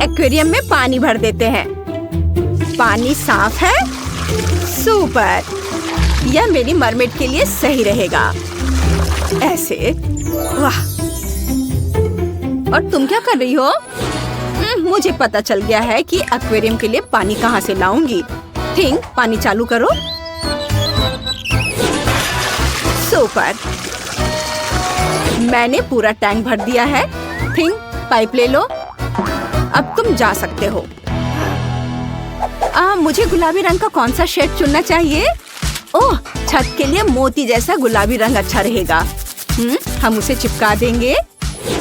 Aquarium में पानी भर देते हैं। पानी साफ है? सुपर! यह मेरी मरमेड के लिए सही रहेगा। ऐसे। वाह! और तुम क्या कर रही हो? मुझे पता चल गया है कि एक्वेरियम के लिए पानी कहाँ से लाऊंगी। थिंग, पानी चालू करो। सुपर! मैंने पूरा टैंक भर दिया है। थिंग, पाइप ले लो। अब तुम जा सकते हो। मुझे गुलाबी रंग का कौन सा शेड चुनना चाहिए? ओह, छत के लिए मोती जैसा गुलाबी रंग अच्छा रहेगा। हम उसे चिपका देंगे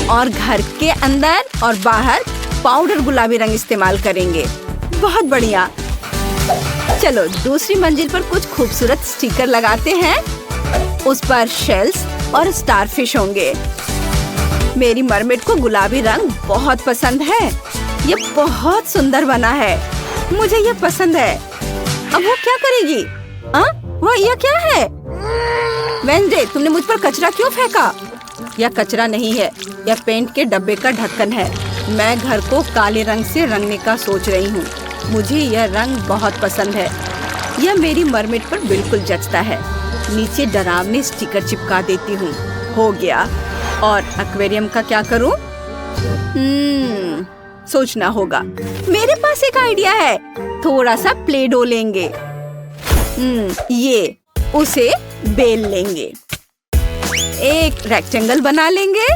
और घर के अंदर और बाहर पाउडर गुलाबी रंग इस्तेमाल करेंगे। बहुत बढ़िया। चलो दूसरी मंजिल पर कुछ खूबसूरत स्टिकर लगाते हैं। उस पर शेल्स और स्टारफिश होंगे। मेरी मरमेड को गुलाबी रंग बहुत पसंद है। ये बहुत सुंदर बना है। मुझे ये पसंद है। अब वो क्या करेगी? वो यह क्या है? वेंसडे, तुमने मुझ पर कचरा क्यों फेंका? यह कचरा नहीं है, यह पेंट के डब्बे का ढक्कन है। मैं घर को काले रंग से रंगने का सोच रही हूँ। मुझे यह रंग बहुत पसंद है। यह मेरी मरमेड पर बिल्कुल जचता है। नीचे डरावने स्टिकर चिपका देती हूँ। हो गया। और एक्वेरियम का क्या करूँ? सोचना होगा। मेरे पास एक आइडिया है। थोड़ा सा प्ले डो लेंगे। ये उसे बेल लेंगे। एक रेक्टेंगल बना लेंगे।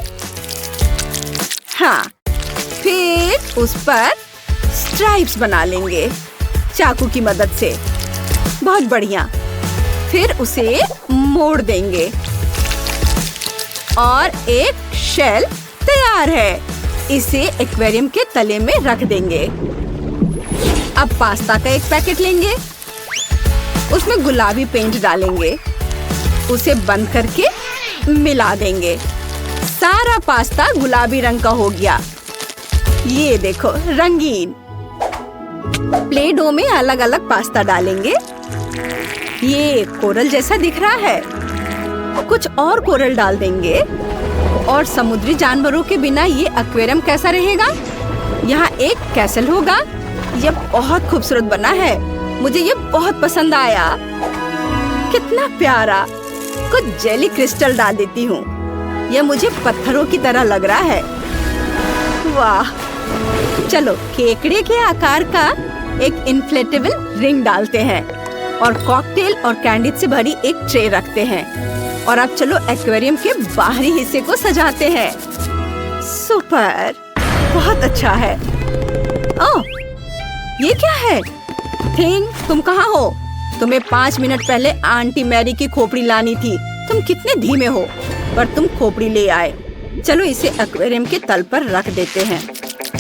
हाँ, फिर उस पर स्ट्राइप्स बना लेंगे चाकू की मदद से। बहुत बढ़िया। फिर उसे मोड़ देंगे और एक शेल तैयार है। इसे एक्वेरियम के तले में रख देंगे। अब पास्ता का एक पैकेट लेंगे। उसमें गुलाबी पेंट डालेंगे। उसे बंद करके मिला देंगे। सारा पास्ता गुलाबी रंग का हो गया। ये देखो, रंगीन। प्ले डो में अलग अलग पास्ता डालेंगे। ये कोरल जैसा दिख रहा है। कुछ और कोरल डाल देंगे। और समुद्री जानवरों के बिना ये एक्वेरियम कैसा रहेगा? यहाँ एक कैसल होगा। यह बहुत खूबसूरत बना है। मुझे ये बहुत पसंद आया। कितना प्यारा। कुछ जेली क्रिस्टल डाल देती हूँ। यह मुझे पत्थरों की तरह लग रहा है। वाह! चलो केकड़े के आकार का एक इन्फ्लेटेबल रिंग डालते हैं और कॉकटेल और कैंडी से भरी एक ट्रे रखते हैं। और अब चलो एक्वेरियम के बाहरी हिस्से को सजाते हैं। सुपर! बहुत अच्छा है। ओह, ये क्या है? थिंग, तुम कहाँ हो? तुम्हें 5 मिनट पहले आंटी मैरी की खोपड़ी लानी थी। तुम कितने धीमे हो, पर तुम खोपड़ी ले आए। चलो इसे एक्वेरियम के तल पर रख देते हैं।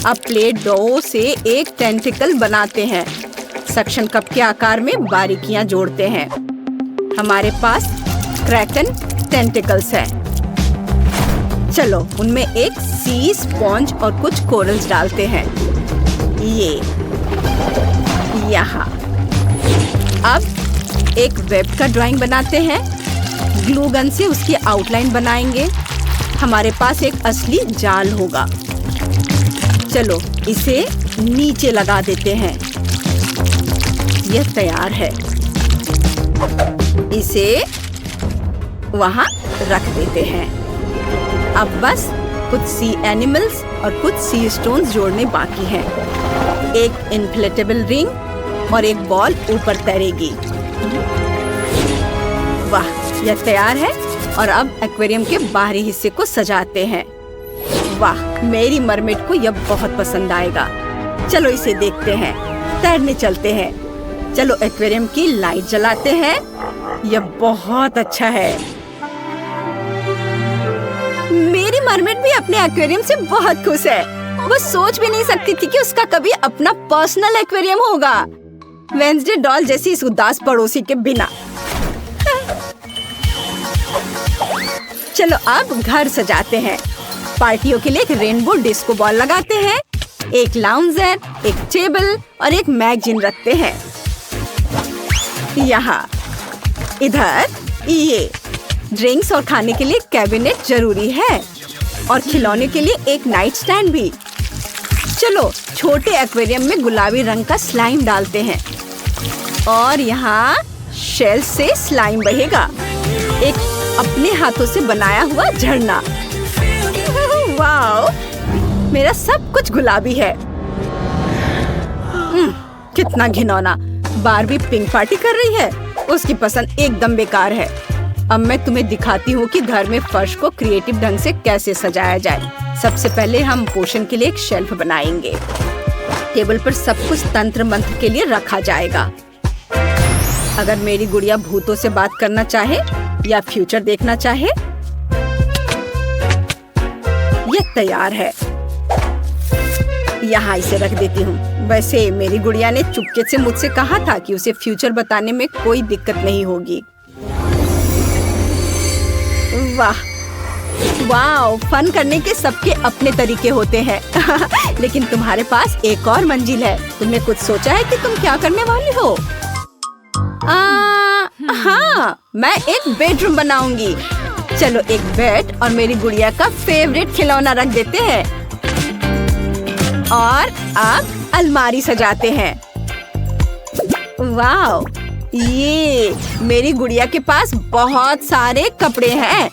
अब प्लेट डो से एक टेंटिकल बनाते हैं। सक्शन कप के आकार में बारीकियां जोड़ते हैं। हमारे पास क्रैकन टेंटिकल्स है। चलो उनमें एक सी स्पॉन्ज और कुछ कोरल्स डालते हैं। ये यहाँ। अब एक वेब का ड्राइंग बनाते हैं। ग्लू गन से उसकी आउटलाइन बनाएंगे। हमारे पास एक असली जाल होगा। चलो इसे नीचे लगा देते हैं। यह तैयार है। इसे वहाँ रख देते हैं। अब बस कुछ सी एनिमल्स और कुछ सी स्टोन्स जोड़ने बाकी हैं। एक इन्फ्लेटेबल रिंग और एक बॉल ऊपर तैरेगी। वाह, यह तैयार है। और अब एक्वेरियम के बाहरी हिस्से को सजाते हैं। वाह, मेरी मरमेड को यह बहुत पसंद आएगा। चलो इसे देखते हैं। तैरने चलते हैं। चलो एक्वेरियम की लाइट जलाते हैं। यह बहुत अच्छा है। मेरी मरमेड भी अपने एक्वेरियम से बहुत खुश है। वो सोच भी नहीं सकती थी कि उसका कभी अपना पर्सनल एक्वेरियम होगा। वेंसडे डॉल जैसी इस उदास पड़ोसी के बिना। चलो अब घर सजाते हैं। पार्टियों के लिए एक रेनबो डिस्को बॉल लगाते हैं। एक लाउंजर, एक टेबल और एक मैगजीन रखते हैं। यहाँ इधर ये ड्रिंक्स और खाने के लिए कैबिनेट जरूरी है और खिलौने के लिए एक नाइट स्टैंड भी। चलो छोटे एक्वेरियम में गुलाबी रंग का स्लाइम डालते हैं और यहाँ शेल से स्लाइम बहेगा। एक अपने हाथों से बनाया हुआ झरना। वाओ, मेरा सब कुछ गुलाबी है। कितना घिनौना। बारबी पिंक पार्टी कर रही है। उसकी पसंद एकदम बेकार है। अब मैं तुम्हें दिखाती हूँ कि घर में फर्श को क्रिएटिव ढंग से कैसे सजाया जाए। सबसे पहले हम पोषण के लिए एक शेल्फ बनाएंगे। टेबल पर सब कुछ तंत्र मंत्र के लिए रखा जाएगा। अगर मेरी गुड़िया भूतों से बात करना चाहे या फ्यूचर देखना चाहे, ये तैयार है। यहाँ इसे रख देती हूँ। वैसे मेरी गुड़िया ने चुपके से मुझसे कहा था कि उसे फ्यूचर बताने में कोई दिक्कत नहीं होगी। वाह वाह, फन करने के सबके अपने तरीके होते हैं। लेकिन तुम्हारे पास एक और मंजिल है। तुमने कुछ सोचा है कि तुम क्या करने वाली हो? हाँ, मैं एक बेडरूम बनाऊंगी। चलो एक बेड और मेरी गुड़िया का फेवरेट खिलौना रख देते हैं और अब अलमारी सजाते हैं। वाह, ये मेरी गुड़िया के पास बहुत सारे कपड़े हैं।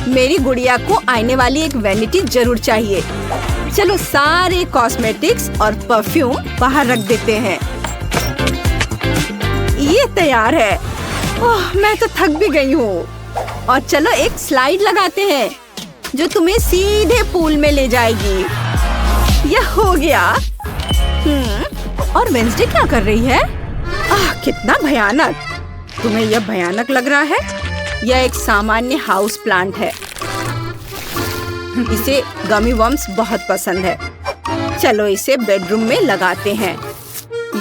मेरी गुड़िया को आने वाली एक वैनिटी जरूर चाहिए। चलो सारे कॉस्मेटिक्स और परफ्यूम बाहर रख देते हैं। ये तैयार है। ओह, मैं तो थक भी गई हूँ। और चलो एक स्लाइड लगाते हैं जो तुम्हें सीधे पूल में ले जाएगी। यह हो गया। और वेंसडे क्या कर रही है? कितना भयानक। तुम्हें यह भयानक लग रहा है? यह एक सामान्य हाउस प्लांट है। इसे गमी वर्म्स बहुत पसंद है। चलो इसे बेडरूम में लगाते हैं।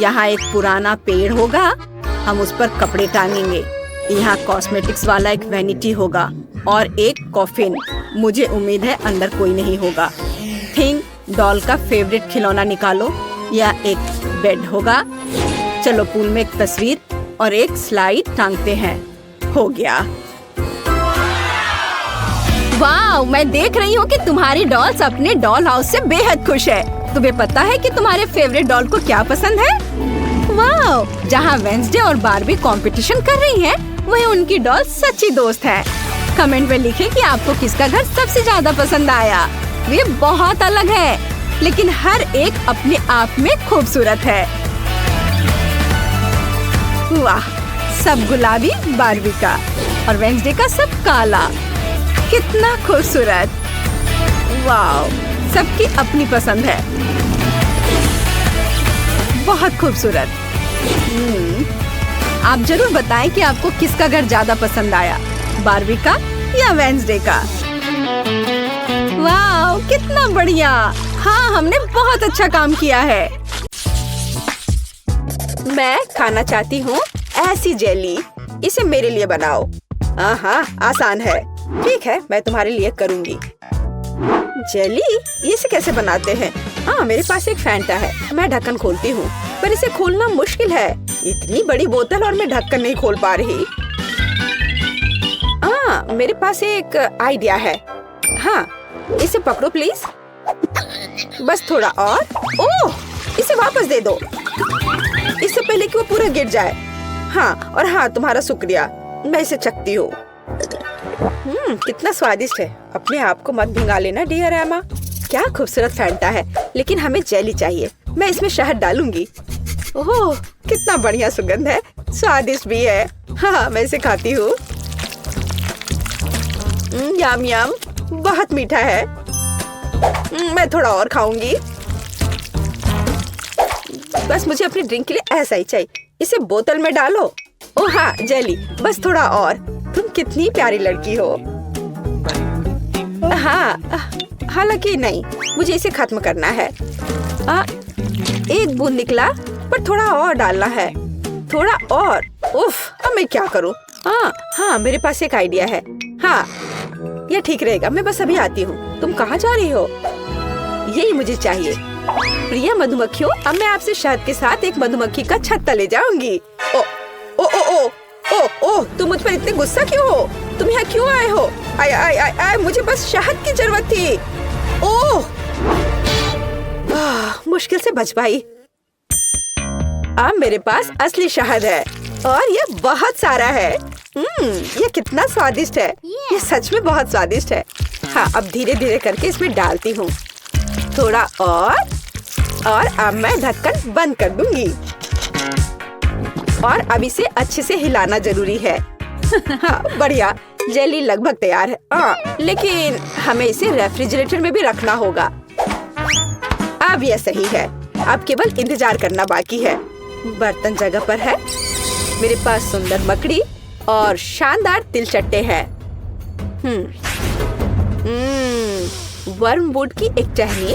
यहाँ एक पुराना पेड़ होगा। हम उस पर कपड़े टांगेंगे। यहाँ कॉस्मेटिक्स वाला एक वैनिटी होगा और एक कॉफिन। मुझे उम्मीद है अंदर कोई नहीं होगा। थिंग डॉल का फेवरेट खिलौना निकालो। यह एक बेड होगा। चलो पूल में एक तस्वीर और एक स्लाइड टांगते हैं। हो गया। वाह, मैं देख रही हूँ कि तुम्हारी डॉल्स अपने डॉल हाउस से बेहद खुश है। तुम्हें पता है कि तुम्हारे फेवरेट डॉल को क्या पसंद है? वाह, जहाँ वेंसडे और बारबी कंपटीशन कर रही हैं, वही उनकी डॉल सच्ची दोस्त है। कमेंट में लिखें कि आपको किसका घर सबसे ज्यादा पसंद आया। वे बहुत अलग है, लेकिन हर एक अपने आप में खूबसूरत है। वाह, सब गुलाबी बारबी का और वेंसडे का सब काला। कितना खूबसूरत। वाह, सबकी अपनी पसंद है। बहुत खूबसूरत। आप जरूर बताएं कि आपको किसका घर ज्यादा पसंद आया, बारबी का या वेंसडे का। वाह, कितना बढ़िया। हाँ, हमने बहुत अच्छा काम किया है। मैं खाना चाहती हूँ ऐसी जेली। इसे मेरे लिए बनाओ। हाँ, आसान है। ठीक है, मैं तुम्हारे लिए करूँगी। जेली, इसे कैसे बनाते हैं? हाँ, मेरे पास एक फैंटा है। मैं ढक्कन खोलती हूँ, पर इसे खोलना मुश्किल है। इतनी बड़ी बोतल और मैं ढक्कन नहीं खोल पा रही। हाँ, मेरे पास एक आइडिया है। हाँ, इसे पकड़ो प्लीज। बस थोड़ा और। ओह, इसे वापस दे दो, इससे पहले कि वो पूरा गिर जाए। हाँ, और हाँ, तुम्हारा शुक्रिया। मैं इसे चखती हूँ। कितना स्वादिष्ट है। अपने आप को मत भिंगा लेना डियर एमा। क्या खूबसूरत फैंटा है, लेकिन हमें जेली चाहिए। मैं इसमें शहद डालूंगी। ओह, कितना बढ़िया सुगंध है। स्वादिष्ट भी है। हाँ, मैं इसे खाती हूँ। यम यम, बहुत मीठा है। मैं थोड़ा और खाऊंगी। बस मुझे अपनी ड्रिंक के लिए ऐसा ही चाहिए। इसे बोतल में डालो। ओह हाँ, जेली, बस थोड़ा और। तुम कितनी प्यारी लड़की हो। हाँ, हालांकि नहीं, मुझे इसे खत्म करना है। एक बूंद निकला, पर थोड़ा और डालना है। थोड़ा और। उफ, अब मैं क्या करूँ? हाँ, मेरे पास एक आइडिया है। हाँ, यह ठीक रहेगा। मैं बस अभी आती हूँ। तुम कहाँ जा रही हो? यही मुझे चाहिए। प्रिय मधुमक्खियों, अब मैं आपसे शहद के साथ एक मधुमक्खी का छत्ता ले जाऊंगी। ओ ओ ओ ओ ओ ओ, तुम मुझ पर इतने गुस्सा क्यों हो? तुम यहाँ क्यों आए हो? आय आय आय आय, मुझे बस शहद की जरूरत थी। ओह, मुश्किल से बच पाई। अब मेरे पास असली शहद है और ये बहुत सारा है। ये कितना स्वादिष्ट है। ये सच में बहुत स्वादिष्ट है। हाँ, अब धीरे धीरे करके इसमें डालती हूँ। थोड़ा और अब मैं ढक्कन बंद कर दूंगी। और अब इसे अच्छे से हिलाना जरूरी है। हाँ, बढ़िया, जेली लगभग तैयार है। लेकिन हमें इसे रेफ्रिजरेटर में भी रखना होगा। अब यह सही है। अब केवल इंतजार करना बाकी है। बर्तन जगह पर है। मेरे पास सुंदर मकड़ी और शानदार तिलचट्टे हैं। वर्मवुड की एक टहनी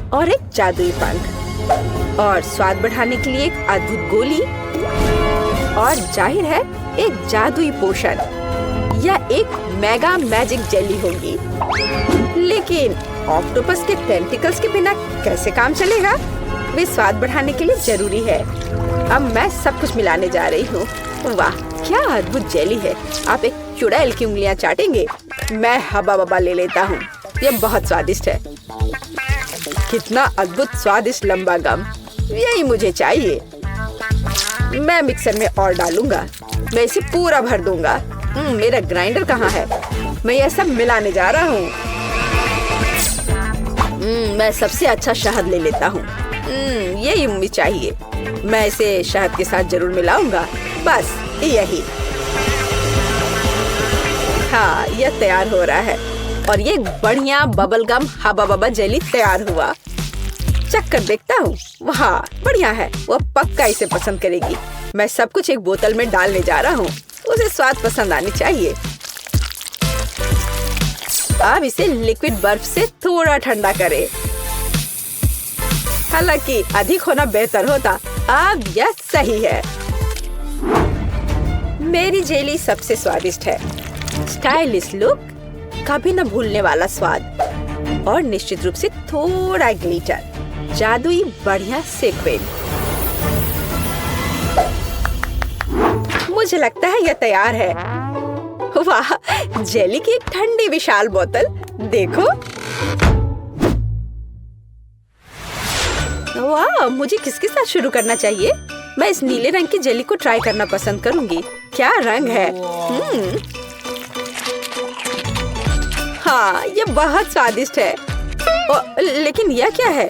और एक जादुई पंख और स्वाद बढ़ाने के लिए एक अद्भुत गोली और जाहिर है एक जादुई पोशन या एक मेगा मैजिक जेली होगी। लेकिन ऑक्टोपस के टेंटिकल्स के बिना कैसे काम चलेगा? वे स्वाद बढ़ाने के लिए जरूरी है। अब मैं सब कुछ मिलाने जा रही हूँ। वाह, क्या अद्भुत जेली है। आप एक चुड़ैल की उंगलियां चाटेंगे। मैं हबा बबा ले लेता हूँ। यह बहुत स्वादिष्ट है। कितना अद्भुत स्वादिष्ट लंबा गम, यही मुझे चाहिए। मैं मिक्सर में और डालूंगा। मैं इसे पूरा भर दूंगा। मेरा ग्राइंडर कहाँ है? मैं यह सब मिलाने जा रहा हूँ। मैं सबसे अच्छा शहद ले लेता हूँ। यही मुझे चाहिए। मैं इसे शहद के साथ जरूर मिलाऊंगा। बस यही। हाँ, यह तैयार हो रहा है और ये बढ़िया बबल गम हबा बबा जेली तैयार हुआ। चक्कर देखता हूँ। वाह, बढ़िया है। वह पक्का इसे पसंद करेगी। मैं सब कुछ एक बोतल में डालने जा रहा हूँ। उसे स्वाद पसंद आनी चाहिए। अब इसे लिक्विड बर्फ से थोड़ा ठंडा करें। हालांकि अधिक होना बेहतर होता। अब यह सही है। मेरी जेली सबसे स्वादिष्ट है। स्टाइलिश लुक, कभी न भूलने वाला स्वाद और निश्चित रूप से थोड़ा ग्लिटर, जादुई बढ़िया सीक्वेंस। मुझे लगता है यह तैयार है। वाह, जेली की एक ठंडी विशाल बोतल देखो। वाह, मुझे किसके साथ शुरू करना चाहिए? मैं इस नीले रंग की जेली को ट्राई करना पसंद करूंगी। क्या रंग है। हाँ, ये बहुत स्वादिष्ट है। लेकिन यह क्या है?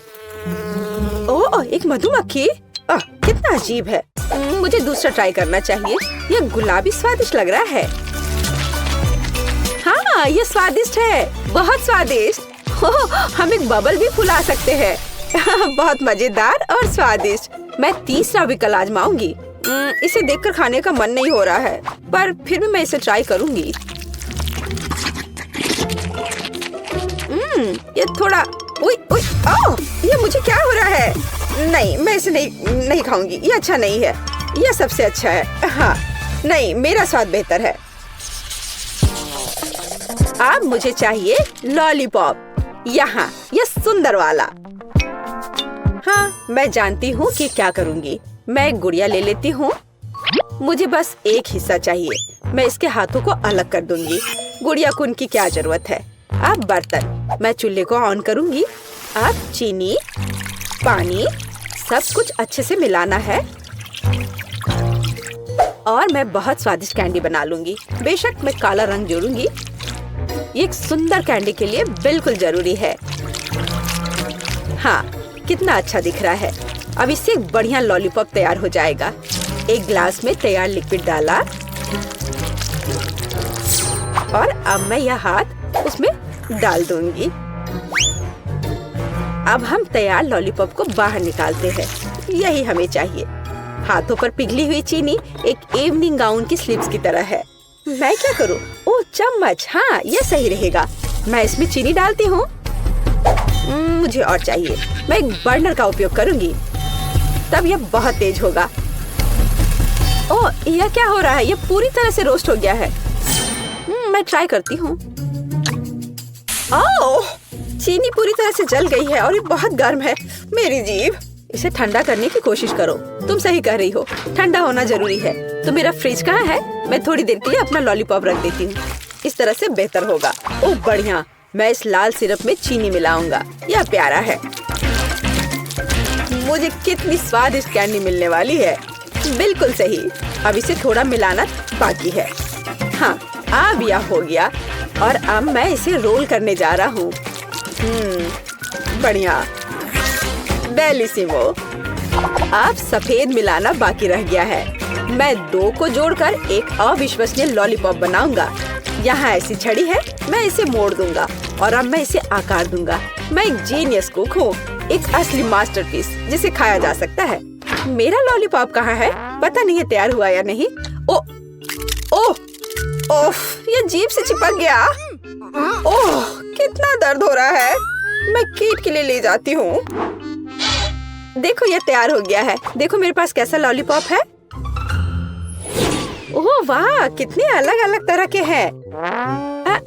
ओह, एक मधुमक्खी। कितना अजीब है। मुझे दूसरा ट्राई करना चाहिए। यह गुलाबी स्वादिष्ट लग रहा है। हाँ, यह स्वादिष्ट है, बहुत स्वादिष्ट। हम एक बबल भी फुला सकते हैं। बहुत मजेदार और स्वादिष्ट। मैं तीसरा विकल्प आजमाऊंगी। इसे देखकर खाने का मन नहीं हो रहा है, पर फिर भी मैं इसे ट्राई करूंगी। ये थोड़ा ये मुझे क्या हो रहा है? नहीं, मैं इसे नहीं खाऊंगी। ये अच्छा नहीं है। यह सबसे अच्छा है। हाँ, नहीं, मेरा स्वाद बेहतर है। अब मुझे चाहिए लॉलीपॉप। यहाँ, यह सुंदर वाला। हाँ, मैं जानती हूँ कि क्या करूँगी। मैं एक गुड़िया ले लेती हूँ। मुझे बस एक हिस्सा चाहिए। मैं इसके हाथों को अलग कर दूंगी। गुड़िया को उनकी क्या जरूरत है। अब बर्तन, मैं चूल्हे को ऑन करूँगी। अब चीनी, पानी, सब कुछ अच्छे से मिलाना है और मैं बहुत स्वादिष्ट कैंडी बना लूंगी। बेशक मैं काला रंग जोड़ूंगी। ये एक सुंदर कैंडी के लिए बिल्कुल जरूरी है। हाँ, कितना अच्छा दिख रहा है। अब इससे एक बढ़िया लॉलीपॉप तैयार हो जाएगा। एक ग्लास में तैयार लिक्विड डाला और अब मैं यह हाथ उसमें डाल दूंगी। अब हम तैयार लॉलीपॉप को बाहर निकालते हैं। यही हमें चाहिए। हाथों पर पिघली हुई चीनी एक इवनिंग गाउन की स्लीव्स की तरह है। मैं क्या करूं? ओह, चम्मच। हाँ, यह सही रहेगा। मैं इसमें चीनी डालती हूँ। मुझे और चाहिए। मैं एक बर्नर का उपयोग करूंगी, तब यह बहुत तेज होगा। ओह, यह क्या हो रहा है? यह पूरी तरह से रोस्ट हो गया है। मैं ट्राई करती हूँ। ओह, चीनी पूरी तरह से जल गई है और ये बहुत गर्म है। मेरी जीभ। इसे ठंडा करने की कोशिश करो। तुम सही कह रही हो, ठंडा होना जरूरी है। तो मेरा फ्रिज कहाँ है? मैं थोड़ी देर के लिए अपना लॉलीपॉप रख देती हूँ। इस तरह से बेहतर होगा। ओह, बढ़िया। मैं इस लाल सिरप में चीनी मिलाऊंगा। यह प्यारा है। मुझे कितनी स्वादिष्ट कैंडी मिलने वाली है। बिल्कुल सही। अब इसे थोड़ा मिलाना बाकी है। हाँ, अब यह हो गया और अब मैं इसे रोल करने जा रहा हूँ। बढ़िया, बेलिसिमो। अब सफेद मिलाना बाकी रह गया है। मैं 2 को जोड़कर एक अविश्वसनीय लॉलीपॉप बनाऊंगा। यहाँ ऐसी छड़ी है, मैं इसे मोड़ दूंगा और अब मैं इसे आकार दूंगा। मैं एक जीनियस कुक हूँ, एक असली मास्टरपीस जिसे खाया जा सकता है। मेरा लॉलीपॉप कहाँ है? पता नहीं है तैयार हुआ या नहीं। ओह, ये जीभ से चिपक गया। ओह, कितना दर्द हो रहा है। मैं कीट के लिए ले जाती हूँ। देखो, ये तैयार हो गया है। देखो मेरे पास कैसा लॉलीपॉप है। ओह वाह, कितने अलग अलग तरह के हैं।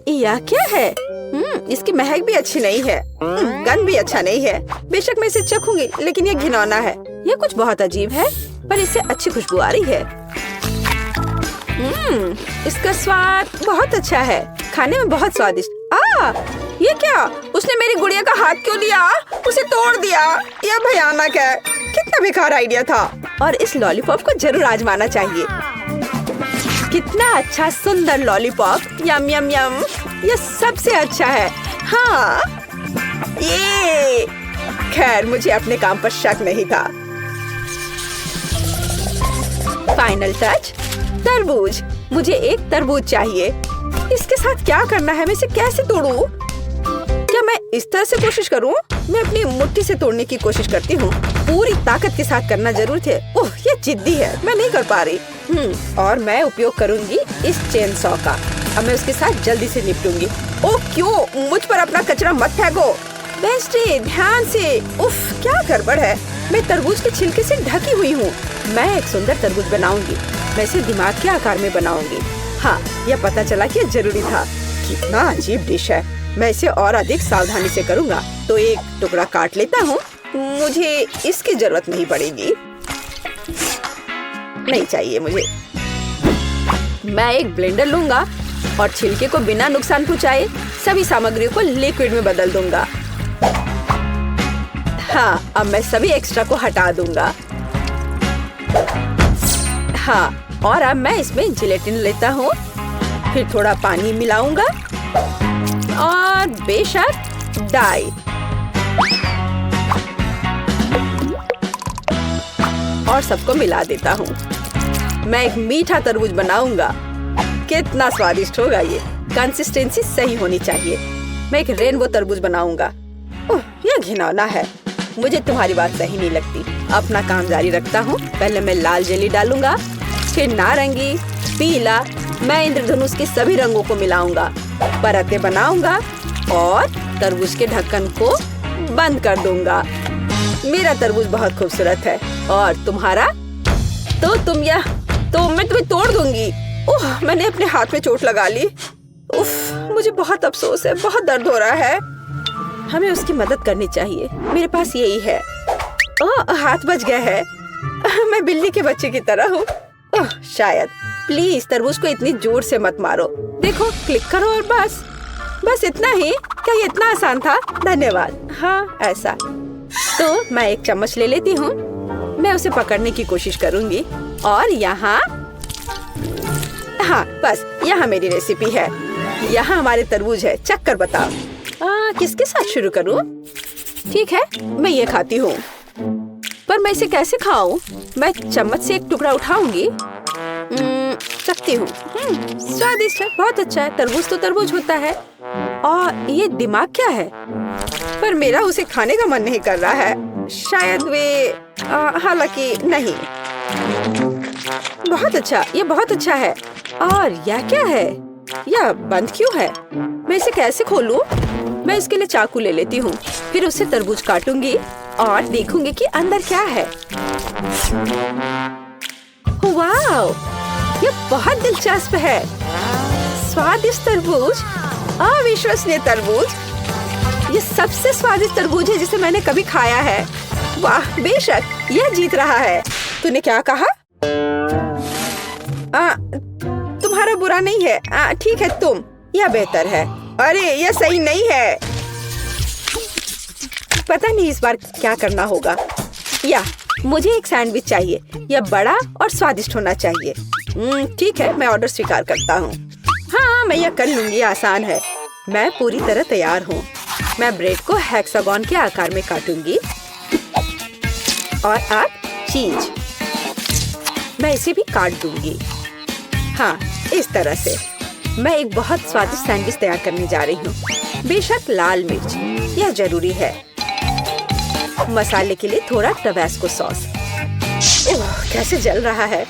यह क्या है? इसकी महक भी अच्छी नहीं है। गंध भी अच्छा नहीं है। बेशक मैं इसे चखूंगी, लेकिन ये घिनौना है। ये कुछ बहुत अजीब है, पर इससे अच्छी खुशबू आ रही है। इसका स्वाद बहुत अच्छा है, खाने में बहुत स्वादिष्ट। ये क्या? उसने मेरी गुड़िया का हाथ क्यों लिया? उसे तोड़ दिया। यह भयानक है। कितना बेकार आइडिया था। और इस लॉलीपॉप को जरूर आजमाना चाहिए। कितना अच्छा सुंदर लॉलीपॉप। यम यम यम। ये सबसे अच्छा है। हाँ, ये खैर, मुझे अपने काम पर शक नहीं था। फाइनल टच, तरबूज। मुझे एक तरबूज चाहिए। इसके साथ क्या करना है? मैं इसे कैसे तोड़ूं? क्या मैं इस तरह से कोशिश करूं? मैं अपनी मुट्ठी से तोड़ने की कोशिश करती हूँ। पूरी ताकत के साथ करना जरूर थे। ओह, ये जिद्दी है, मैं नहीं कर पा रही। और मैं उपयोग करूंगी इस चेन सॉ का। अब मैं उसके साथ जल्दी से निपटूंगी। ओह क्यों? मुझ पर अपना कचरा मत फेंको। बेस्टी, ध्यान से। उफ, क्या गड़बड़ है। मैं तरबूज के छिलके से ढकी हुई हूँ। मैं एक सुंदर तरबूज बनाऊंगी। मैं इसे दिमाग के आकार में बनाऊंगी। हाँ, यह पता चला कि जरूरी था। कितना अजीब डिश है। मैं इसे और अधिक सावधानी से करूँगा। तो एक टुकड़ा काट लेता हूँ। मुझे इसकी जरूरत नहीं पड़ेगी। नहीं चाहिए मुझे। मैं एक ब्लेंडर लूंगा और छिलके को बिना नुकसान पहुंचाए सभी सामग्रियों को लिक्विड में बदल दूंगा। हाँ, अब मैं सभी एक्स्ट्रा को हटा दूंगा। हाँ, और अब मैं इसमें जिलेटिन लेता हूँ। फिर थोड़ा पानी मिलाऊंगा और बेशक डाई और सबको मिला देता हूँ। मैं एक मीठा तरबूज बनाऊंगा। कितना स्वादिष्ट होगा ये। कंसिस्टेंसी सही होनी चाहिए। मैं एक रेनबो तरबूज बनाऊंगा। ओह, यह घिनौना है। मुझे तुम्हारी बात सही नहीं लगती। अपना काम जारी रखता हूँ। पहले मैं लाल जेली डालूंगा, फिर नारंगी, पीला। मैं इंद्रधनुष के सभी रंगों को मिलाऊंगा, परतें बनाऊंगा और तरबूज के ढक्कन को बंद कर दूंगा। मेरा तरबूज बहुत खूबसूरत है। और तुम्हारा? तो मैं तुम्हें तोड़ दूंगी। ओह, मैंने अपने हाथ में चोट लगा ली। उफ, मुझे बहुत अफसोस है। बहुत दर्द हो रहा है। हमें उसकी मदद करनी चाहिए। मेरे पास यही है। ओह, हाथ बच गया है। मैं बिल्ली के बच्चे की तरह हूँ। ओह, शायद। प्लीज तरबूज को इतनी जोर से मत मारो। देखो, क्लिक करो और बस इतना ही। क्या ये इतना आसान था? धन्यवाद। हाँ, ऐसा। तो मैं एक चम्मच ले लेती हूँ। मैं उसे पकड़ने की कोशिश करूंगी और यहाँ, हाँ, बस यहाँ मेरी रेसिपी है। यहाँ हमारे तरबूज है। चख कर बताओ। किसके साथ शुरू करूँ? ठीक है, मैं ये खाती हूँ। पर मैं इसे कैसे खाऊं? मैं चम्मच से एक टुकड़ा उठाऊंगी। चखती हूँ। स्वादिष्ट है, बहुत अच्छा है। तरबूज तो तरबूज होता है। और ये दिमाग क्या है? पर मेरा उसे खाने का मन नहीं कर रहा है। शायद वे, हालांकि नहीं। बहुत अच्छा, ये बहुत अच्छा है। और यह क्या है? यह बंद क्यों है? मैं इसे कैसे खोलूं? मैं इसके लिए चाकू ले लेती हूँ। फिर उससे तरबूज काटूंगी और देखूंगी कि अंदर क्या है। वाओ, ये बहुत दिलचस्प है। स्वादिष्ट तरबूज, अविश्वसनीय तरबूज। ये सबसे स्वादिष्ट तरबूज है जिसे मैंने कभी खाया है। वाह, बेशक यह जीत रहा है। तूने क्या कहा? तुम्हारा बुरा नहीं है। ठीक है, तुम। यह बेहतर है। अरे, यह सही नहीं है। पता नहीं इस बार क्या करना होगा। या मुझे एक सैंडविच चाहिए। यह बड़ा और स्वादिष्ट होना चाहिए। ठीक है, मैं ऑर्डर स्वीकार करता हूँ। हाँ, मैं यह कर लूंगी, आसान है। मैं पूरी तरह तैयार हूँ। मैं ब्रेड को हेक्सागोन के आकार में काटूंगी और अब चीज, मैं इसे भी काट दूंगी। हाँ, इस तरह से मैं एक बहुत स्वादिष्ट सैंडविच तैयार करने जा रही हूँ। बेशक लाल मिर्च यह जरूरी है। मसाले के लिए थोड़ा टबैस्को सॉस। कैसे जल रहा है।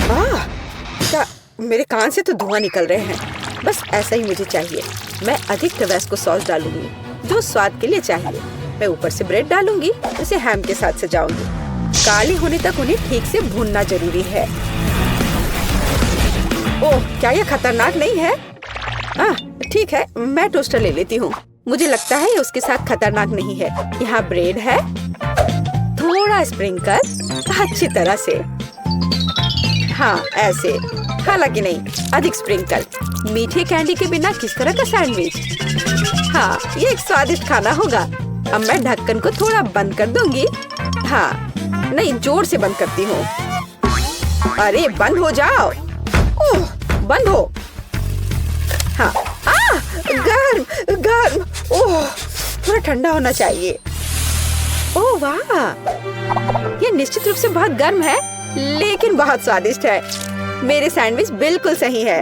क्या मेरे कान से तो धुआं निकल रहे हैं। बस ऐसा ही मुझे चाहिए। मैं अधिक टबैस्को सॉस डालूंगी जो स्वाद के लिए चाहिए। मैं ऊपर से ब्रेड डालूंगी, इसे हैम के साथ सजाऊंगी। काले होने तक उन्हें ठीक से भूनना जरूरी है। ओह, क्या यह खतरनाक नहीं है? ठीक है, मैं टोस्टर ले लेती हूँ। मुझे लगता है ये उसके साथ खतरनाक नहीं है। यहाँ ब्रेड है, थोड़ा स्प्रिंकल अच्छी तरह से। हाँ, ऐसे, हालांकि नहीं, अधिक स्प्रिंकल। मीठे कैंडी के बिना किस तरह का सैंडविच? हाँ, ये एक स्वादिष्ट खाना होगा। अब मैं ढक्कन को थोड़ा बंद कर दूंगी। हाँ, नहीं, जोर से बंद करती हूँ। अरे बंद हो जाओ। ओह, बंद हो। हाँ, गर्म गर्म। ओह, थोड़ा ठंडा होना चाहिए। ओह वाह, ये निश्चित रूप से बहुत गर्म है, लेकिन बहुत स्वादिष्ट है। मेरे सैंडविच बिल्कुल सही है।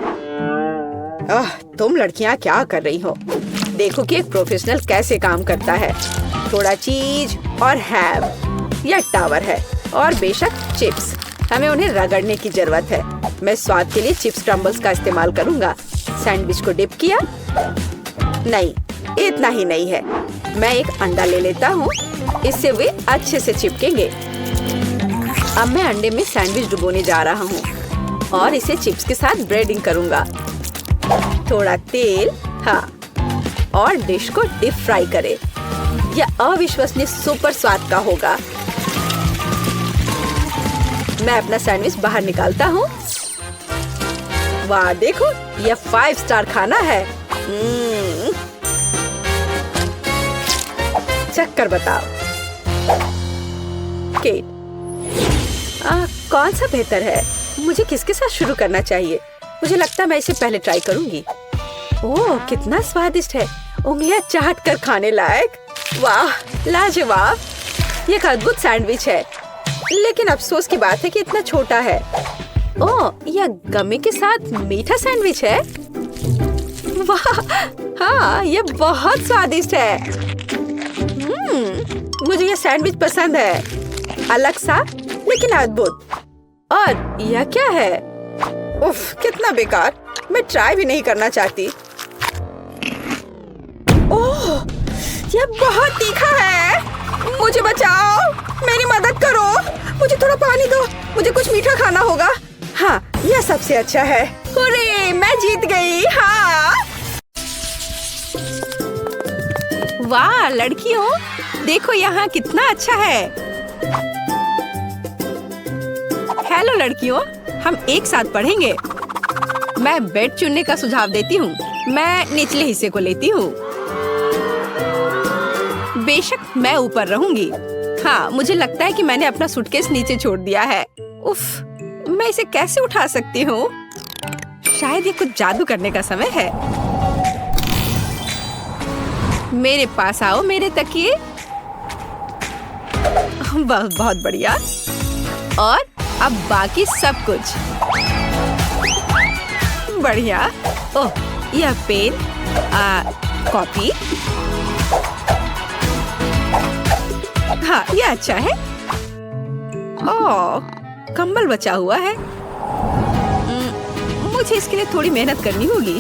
तुम लड़कियां क्या कर रही हो? देखो कि एक प्रोफेशनल कैसे काम करता है। थोड़ा चीज और हैम, यह टावर है, और बेशक चिप्स। हमें उन्हें रगड़ने की जरूरत है। मैं स्वाद के लिए चिप्स क्रम्बल्स का इस्तेमाल करूंगा। सैंडविच को डिप किया। नहीं, इतना ही नहीं है। मैं एक अंडा ले लेता हूँ, इससे वे अच्छे से चिपकेंगे। अब मैं अंडे में सैंडविच डुबोने जा रहा हूँ और इसे चिप्स के साथ ब्रेडिंग करूंगा। थोड़ा तेल, हाँ, और डिश को डीप फ्राई करें। यह अविश्वसनीय सुपर स्वाद का होगा। मैं अपना सैंडविच बाहर निकालता हूँ। वाह, देखो, यह 5 स्टार खाना है। चक्कर बताओ। केट, कौन सा बेहतर है? मुझे किसके साथ शुरू करना चाहिए? मुझे लगता है मैं इसे पहले ट्राई करूंगी। ओह, कितना स्वादिष्ट है। उंगलियां चाट कर खाने लायक। वाह, लाजवाब। ये एक अद्भुत सैंडविच है, लेकिन अफसोस की बात है कि इतना छोटा है। ओह, यह गमी के साथ मीठा सैंडविच है। वाह, हाँ, यह बहुत स्वादिष्ट है। मुझे यह सैंडविच पसंद है। अलग सा, लेकिन अद्भुत। और यह क्या है? उफ, कितना बेकार। मैं ट्राई भी नहीं करना चाहती। ओह, यह बहुत तीखा है। मुझे बचाओ, मेरी मदद करो। मुझे थोड़ा पानी दो, मुझे कुछ मीठा खाना होगा। हाँ, यह सबसे अच्छा है। हुर्रे, मैं जीत गई। हाँ, वाह लड़कियों, देखो यहाँ कितना अच्छा है। हेलो लड़कियों, हम एक साथ पढ़ेंगे। मैं बेड चुनने का सुझाव देती हूँ। मैं निचले हिस्से को लेती हूँ। बेशक मैं ऊपर रहूंगी। हाँ, मुझे लगता है कि मैंने अपना सूटकेस नीचे छोड़ दिया है। उफ, मैं इसे कैसे उठा सकती हूँ? शायद ये कुछ जादू करने का समय है। मेरे पास आओ मेरे तकिए। बहुत बढ़िया। और अब बाकी सब कुछ बढ़िया। ओह, यह पेन, कॉपी। हाँ, यह अच्छा है। ओह, कंबल बचा हुआ है। मुझे इसके लिए थोड़ी मेहनत करनी होगी।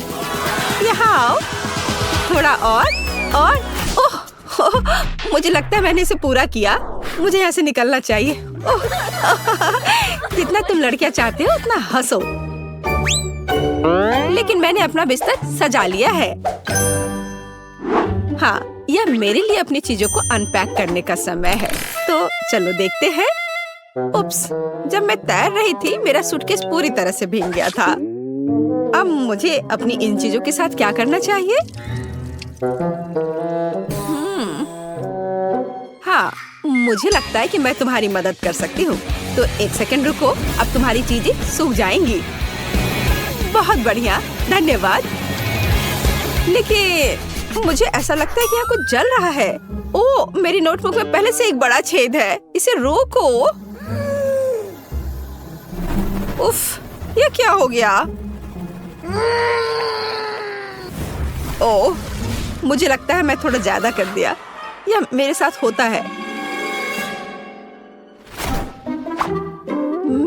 यहाँ आओ, थोड़ा और। ओह, मुझे लगता है मैंने इसे पूरा किया। मुझे यहाँ से निकलना चाहिए। ओह, जितना तुम लड़कियाँ चाहते हो उतना हंसो। लेकिन मैंने अपना बिस्तर सजा लिया है। हाँ, यह मेरे लिए अपनी चीजों को अनपैक करने का समय है। तो चलो देखते हैं। उप्स, जब मैं तैर रही थी मेरा सूटकेस पूरी तरह से भीग गया था। अब मुझे अपनी इन चीजों के साथ क्या करना चाहिए? हाँ, मुझे लगता है कि मैं तुम्हारी मदद कर सकती हूँ। तो एक सेकंड रुको, अब तुम्हारी चीजें सूख जाएंगी। बहुत बढ़िया, धन्यवाद। लेकिन मुझे ऐसा लगता है कि यहाँ कुछ जल रहा है। ओह, मेरी नोटबुक में पहले से एक बड़ा छेद है। इसे रोको। उफ, ये क्या हो गया? ओह, मुझे लगता है मैं थोड़ा ज्यादा कर दिया। यह मेरे साथ होता है।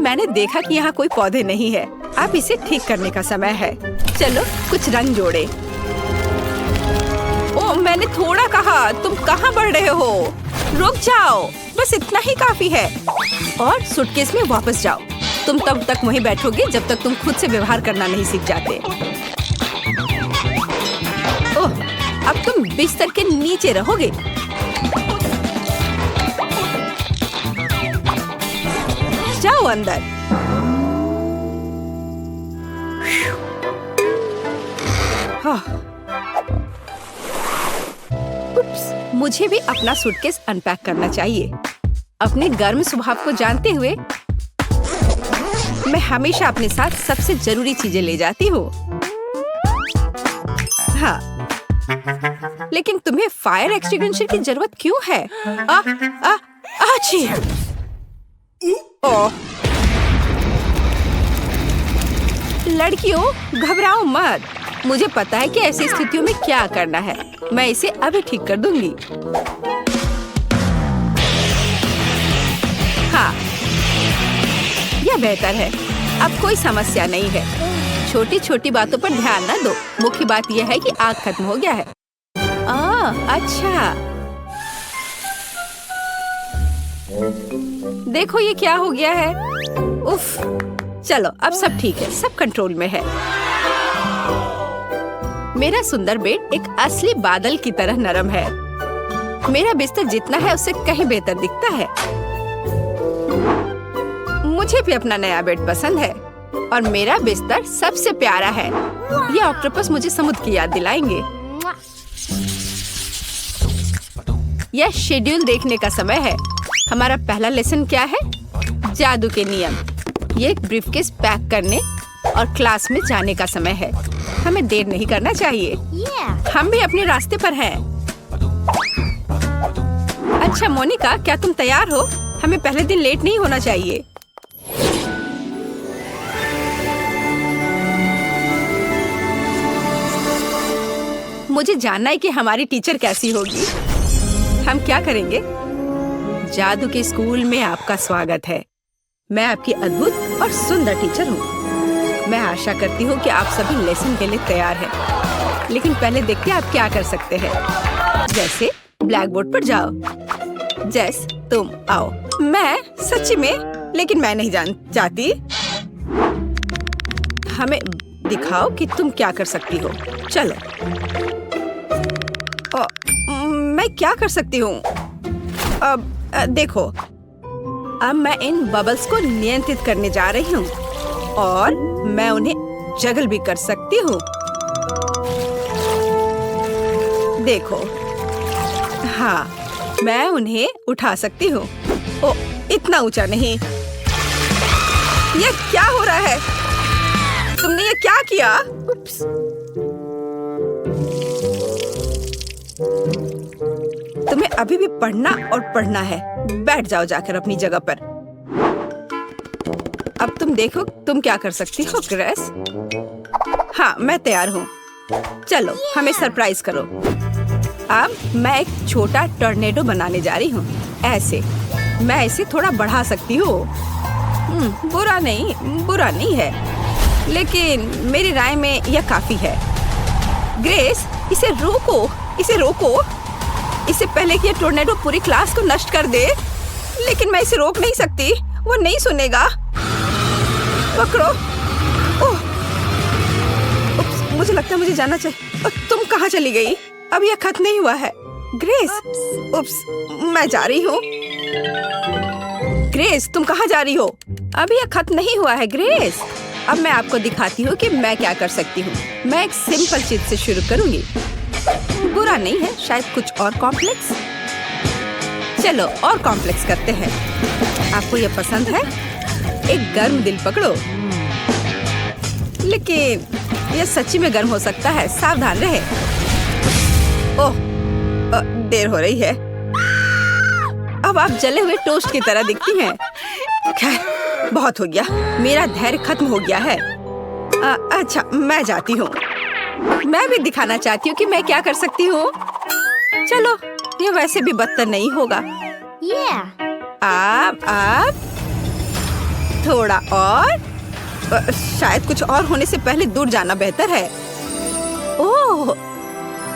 मैंने देखा कि यहाँ कोई पौधे नहीं है। अब इसे ठीक करने का समय है। चलो कुछ रंग जोड़े। ओह, मैंने थोड़ा कहा। तुम कहाँ बढ़ रहे हो? रुक जाओ, बस इतना ही काफी है। और सूटकेस में वापस जाओ। तुम तब तक वहीं बैठोगे जब तक तुम खुद से व्यवहार करना नहीं सीख जाते। ओह, अब तुम बिस्तर के नीचे रहोगे। जाओ अंदर। उप्स, मुझे भी अपना सूटकेस अनपैक करना चाहिए। अपने गर्म स्वभाव को जानते हुए मैं हमेशा अपने साथ सबसे जरूरी चीजें ले जाती हूँ। हाँ, लेकिन तुम्हें फायर एक्सटिंग्विशर की जरूरत क्यों है? आची! ओह, लड़कियों, घबराओ मत। मुझे पता है कि ऐसी स्थितियों में क्या करना है। मैं इसे अभी ठीक कर दूंगी। हाँ, यह बेहतर है। अब कोई समस्या नहीं है। छोटी छोटी बातों पर ध्यान न दो। मुख्य बात यह है कि आग खत्म हो गया है। अच्छा, देखो ये क्या हो गया है। उफ, चलो अब सब ठीक है, सब कंट्रोल में है। मेरा सुंदर बेड एक असली बादल की तरह नरम है। मेरा बिस्तर जितना है उससे कहीं बेहतर दिखता है। मुझे भी अपना नया बेड पसंद है और मेरा बिस्तर सबसे प्यारा है। ये ऑक्टोपस मुझे समुद्र की याद दिलाएंगे। यह शेड्यूल देखने का समय है। हमारा पहला लेसन क्या है? जादू के नियम। ये एक ब्रीफकेस पैक करने और क्लास में जाने का समय है। हमें देर नहीं करना चाहिए। हम भी अपने रास्ते पर हैं। अच्छा मोनिका, क्या तुम तैयार हो? हमें पहले दिन लेट नहीं होना चाहिए। मुझे जानना है कि हमारी टीचर कैसी होगी। हम क्या करेंगे? जादू के स्कूल में आपका स्वागत है। मैं आपकी अद्भुत और सुंदर टीचर हूँ। मैं आशा करती हूँ कि आप सभी लेसन के लिए तैयार हैं। लेकिन पहले देखते हैं आप क्या कर सकते हैं। जैसे ब्लैक बोर्ड पर जाओ। जेस, तुम आओ। मैं सच्ची में, लेकिन मैं नहीं चाहती। हमें दिखाओ कि तुम क्या कर सकती हो। चलो। मैं क्या कर सकती हूँ? अब देखो, अब मैं इन बबल्स को नियंत्रित करने जा रही हूँ और मैं उन्हें जगल भी कर सकती हूँ। देखो, हाँ, मैं उन्हें उठा सकती हूँ। ओ, इतना ऊंचा नहीं। ये क्या हो रहा है? तुमने ये क्या किया? उप्स। तुम्हें अभी भी पढ़ना और पढ़ना है। बैठ जाओ जाकर अपनी जगह पर। अब तुम देखो तुम क्या कर सकती हो ग्रेस। हाँ, मैं तैयार हूँ। चलो, हमें सरप्राइज करो। अब मैं एक छोटा टॉर्नेडो बनाने जा रही हूँ। ऐसे मैं इसे थोड़ा बढ़ा सकती हूँ। बुरा नहीं है, लेकिन मेरी राय में यह काफी है। ग्रेस, इसे रोको। इससे पहले कि यह टॉर्नेडो पूरी क्लास को नष्ट कर दे। लेकिन मैं इसे रोक नहीं सकती, वो नहीं सुनेगा। पकड़ो। ओह, मुझे लगता है मुझे जाना चाहिए। तुम कहाँ चली गई? अब यह खत्म नहीं हुआ है। ग्रेस, उप्स, मैं जा रही हूँ। ग्रेस, तुम कहाँ जा रही हो? अभी यह खत्म नहीं हुआ है ग्रेस। अब मैं आपको दिखाती हूँ कि मैं क्या कर सकती हूँ। मैं एक सिंपल चीज से शुरू करूँगी। बुरा नहीं है, शायद कुछ और कॉम्प्लेक्स। चलो और कॉम्प्लेक्स करते हैं। आपको ये पसंद है? एक गर्म दिल पकड़ो। लेकिन ये सच्ची में गर्म हो सकता है, सावधान रहे। ओह, देर हो रही है। अब आप जले हुए टोस्ट की तरह दिखती हैं। खैर, बहुत हो गया। मेरा धैर्य खत्म हो गया है। अच्छा, मैं जाती हूँ। मैं भी दिखाना चाहती हूँ कि मैं क्या कर सकती हूँ। चलो, ये वैसे भी बदतर नहीं होगा। आप थोड़ा और, शायद कुछ और होने से पहले दूर जाना बेहतर है। ओह,